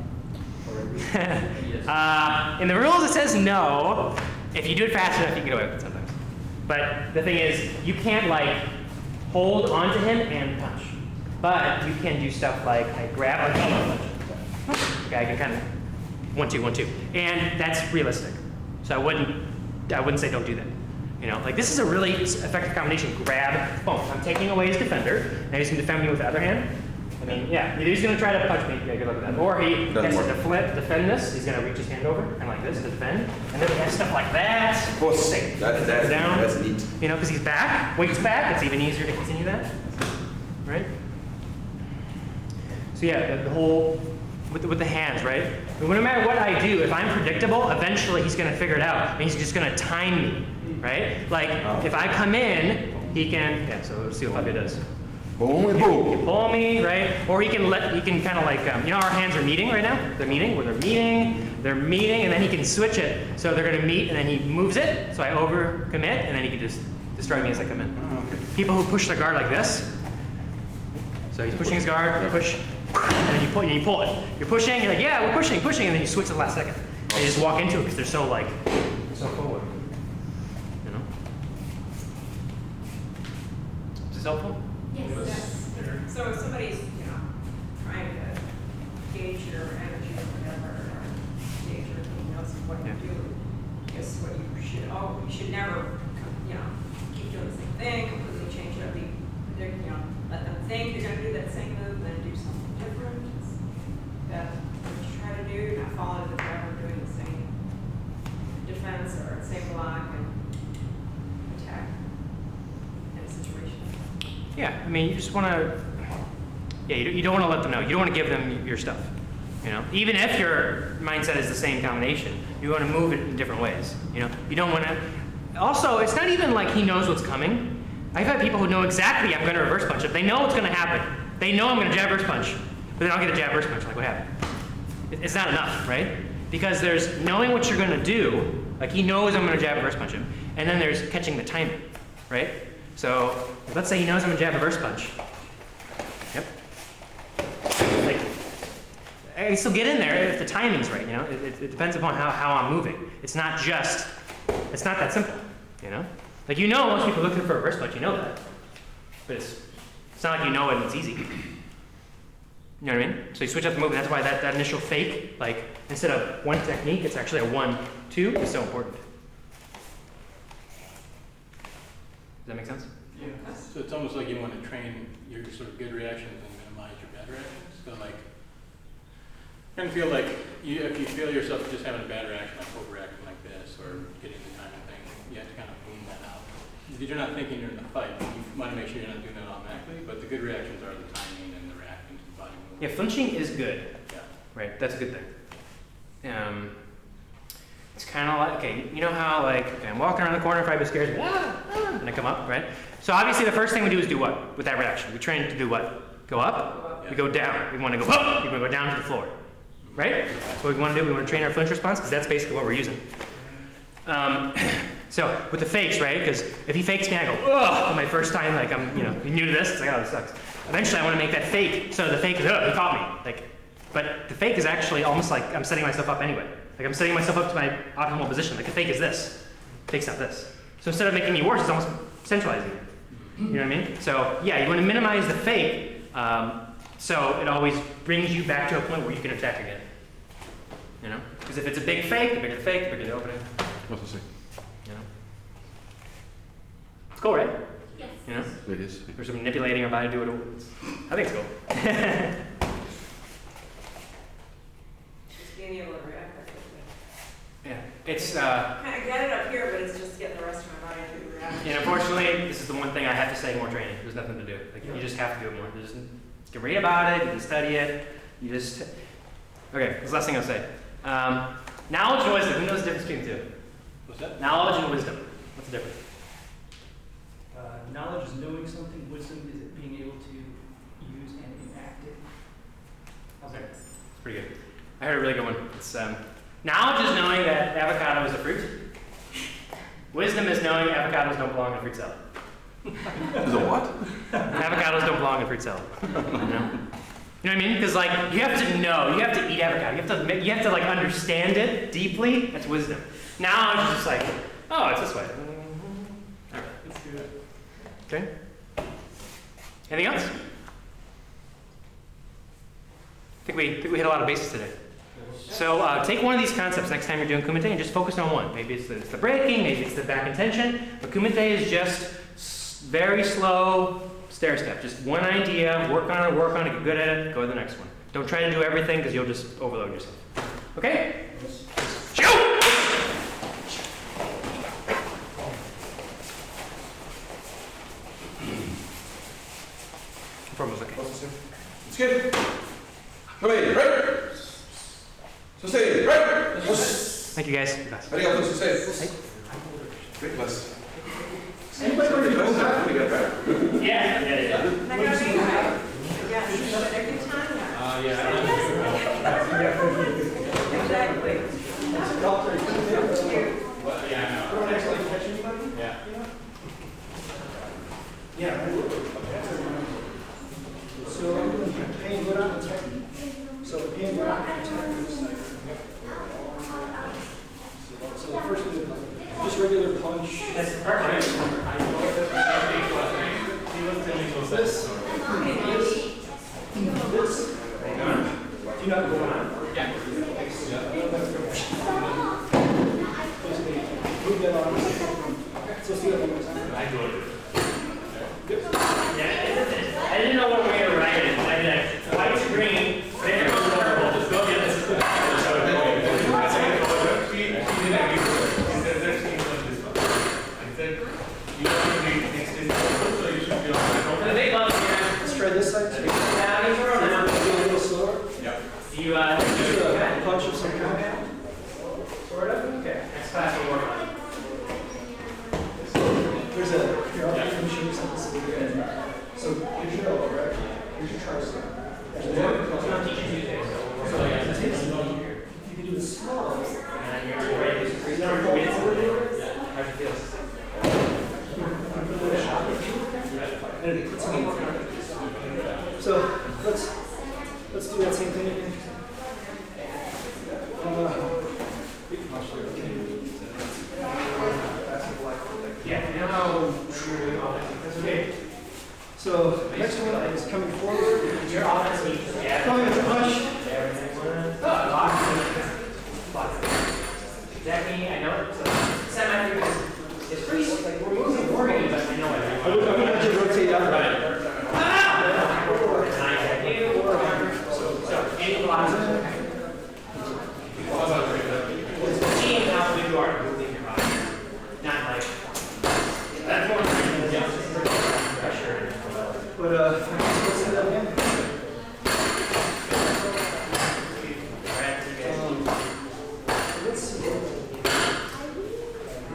Or In the rules, it says no. If you do it fast enough, you can get away with it sometimes. But the thing is, you can't like hold onto him and punch. But you can do stuff like I grab like punch. Okay, I can kind of 1, 2, 1, 2, and that's realistic. So I wouldn't say don't do that. You know, like this is a really effective combination. Grab, boom. I'm taking away his defender. Now he's gonna defend me with the other hand. I mean, yeah, either he's gonna try to punch me. Yeah, good luck with that. Or he has to defend this. He's gonna reach his hand over, kind of like this, to defend. And then he has stuff like that. Safe. That's neat. You know, because he's back, weight's back. It's even easier to continue that, right? So yeah, the whole with the hands, right? But no matter what I do, if I'm predictable, eventually he's gonna figure it out, and he's just gonna time me, right? Like if I come in, he can. Yeah. So let's see what Fabio does. Boom, He boom. can pull me, right? Or he can kind of like, you know, our hands are meeting right now. They're meeting, and then he can switch it. So they're gonna meet, and then he moves it. So I overcommit, and then he can just destroy me as I come in. Okay. People who push their guard like this. So he's pushing his guard, push, and then you pull it. You're pushing, you're like, yeah, we're pushing, and then you switch at the last second. And you just walk into it because they're so forward. You know? Is this helpful? Yes. So if somebody's, trying to gauge your energy or whatever, or gauge your, what you do, guess what you should never, keep doing the same thing, completely change it up, let them think you're gonna do that same move, then do something different. That's what you try to do, not fall into the trap of doing the same defense or same block and attack in a situation. Yeah, I mean, you just want to, you don't want to let them know. You don't want to give them your stuff, you know? Even if your mindset is the same combination, you want to move it in different ways, you know? You don't want to, also, it's not even like he knows what's coming. I've had people who know exactly I'm going to reverse punch him. They know what's going to happen. They know I'm going to jab reverse punch, but then I'll get a jab reverse punch. I'm like, what happened? It's not enough, right? Because there's knowing what you're going to do, like he knows I'm going to jab reverse punch him, and then there's catching the timing, right? So let's say he knows I'm going to jab reverse punch. Yep. Like, I can still get in there if the timing's right, you know? It depends upon how I'm moving. It's not that simple, you know? Like most people are looking for a reverse punch, you know that. But it's not like you know it and it's easy. You know what I mean? So you switch up the movement. That's why that initial fake, like instead of one technique, it's actually a 1, 2. It's so important. Does that make sense? Yeah. So it's almost like you want to train your sort of good reactions and minimize your bad reactions. So like, kind of feel like if you feel yourself just having a bad reaction, like overreacting like this, or getting the timing thing, you have to kind of boom that out. Because you're not thinking you're in the fight, you want to make sure you're not doing that automatically. But the good reactions are the timing and the reacting to the body movement. Yeah, flinching is good. Yeah. Right, that's a good thing. It's kind of like, okay, you know how like, okay, I'm walking around the corner, if I scares me, and I come up, right? So obviously the first thing we do is do what with that reaction? We train to do what? Go up, Yeah. we go down. We want to go up, we want to go down to the floor, right? That's what we want to do. We want to train our flinch response because that's basically what we're using. So with the fakes, right? Because if he fakes me, I go, ugh, for my first time, like I'm, new to this, it's like, oh, this sucks. Eventually I want to make that fake, so the fake is, oh, he caught me. Like, but the fake is actually almost like I'm setting myself up anyway. Like I'm setting myself up to my optimal position. Like the fake is this, fake's not this. So instead of making me worse, it's almost centralizing it. You know what I mean? So yeah, you want to minimize the fake, so it always brings you back to a point where you can attack again. You know? Because if it's a big fake, the bigger the opening. What to say? You know? It's cool, right? Yes. You know? It is. We're just manipulating our body to do it. I think it's cool. Just being able to react that quickly. Yeah. It's, Kind of get it up here, but it's just getting the rest of my body to react. and unfortunately, this is the one thing I have to say in more training. There's nothing to do. Like, you just have to do it more. You can read about it, you can study it, you just, okay, this is the last thing I'll say. Knowledge and wisdom, who knows the difference between the two? What's that? Knowledge and wisdom, what's the difference? Knowledge is knowing something, wisdom is it being able to use and enact it. Okay, it's pretty good. I heard a really good one. It's, knowledge is knowing that avocado is a fruit. Wisdom is knowing avocados don't belong in a fruit salad. The what? Avocados don't belong in fruit salad. You know? You know what I mean? Because like you have to know, you have to eat avocado, you have to like understand it deeply. That's wisdom. Knowledge is just like, oh, it's this way. Let's do it. Okay. Anything else? I think we hit a lot of bases today. So take one of these concepts next time you're doing kumite and just focus on one. Maybe it's the breaking, maybe it's the back intention. But kumite is just very slow stair step. Just one idea, work on it, get good at it, go to the next one. Don't try to do everything because you'll just overload yourself. Okay? Shoot! Form okay. It's good. Come in, right? Sensei, right? Thank you guys. Arigato, Sensei. Great class. Anybody want to go back? We got better. Yeah. And I gotta be right. Yeah, you should every time. Exactly. Well, yeah, I know. Don't actually catch anybody? Yeah. Yeah. So I'm going to pain good on the technique. So the pain good on the technique is like, so the first one is just regular punch. That's perfect. This. Do you not go on? Yeah. Move that on. So let's do that one more time. I do it. Yeah, I didn't know what way to write it. I did a white screen, then it was horrible. Just go get this. For the big ones here, Let's try this side too. now you throw them. A little slower. You, Just a punch of some kind. sort of? Okay, next class we'll work on it. There's a, here, I'll show you something so we can. So here's your elbow, right? Here's your tricep. I'm teaching Tuesday, so yeah, It takes a moment. You can do it slow. and you're ready to do some minutes. How'd you feel? And it puts me. So let's do that same thing again. Yeah, you know how that's okay. So next one is coming forward. Your offense needs to Coming with a punch. Exactly, I know it. So semi it's pretty like we're moving forward, but I know it. I'm gonna have to rotate out. So any blocks. Seeing how good you are at moving your body. Not like that's more pressure. But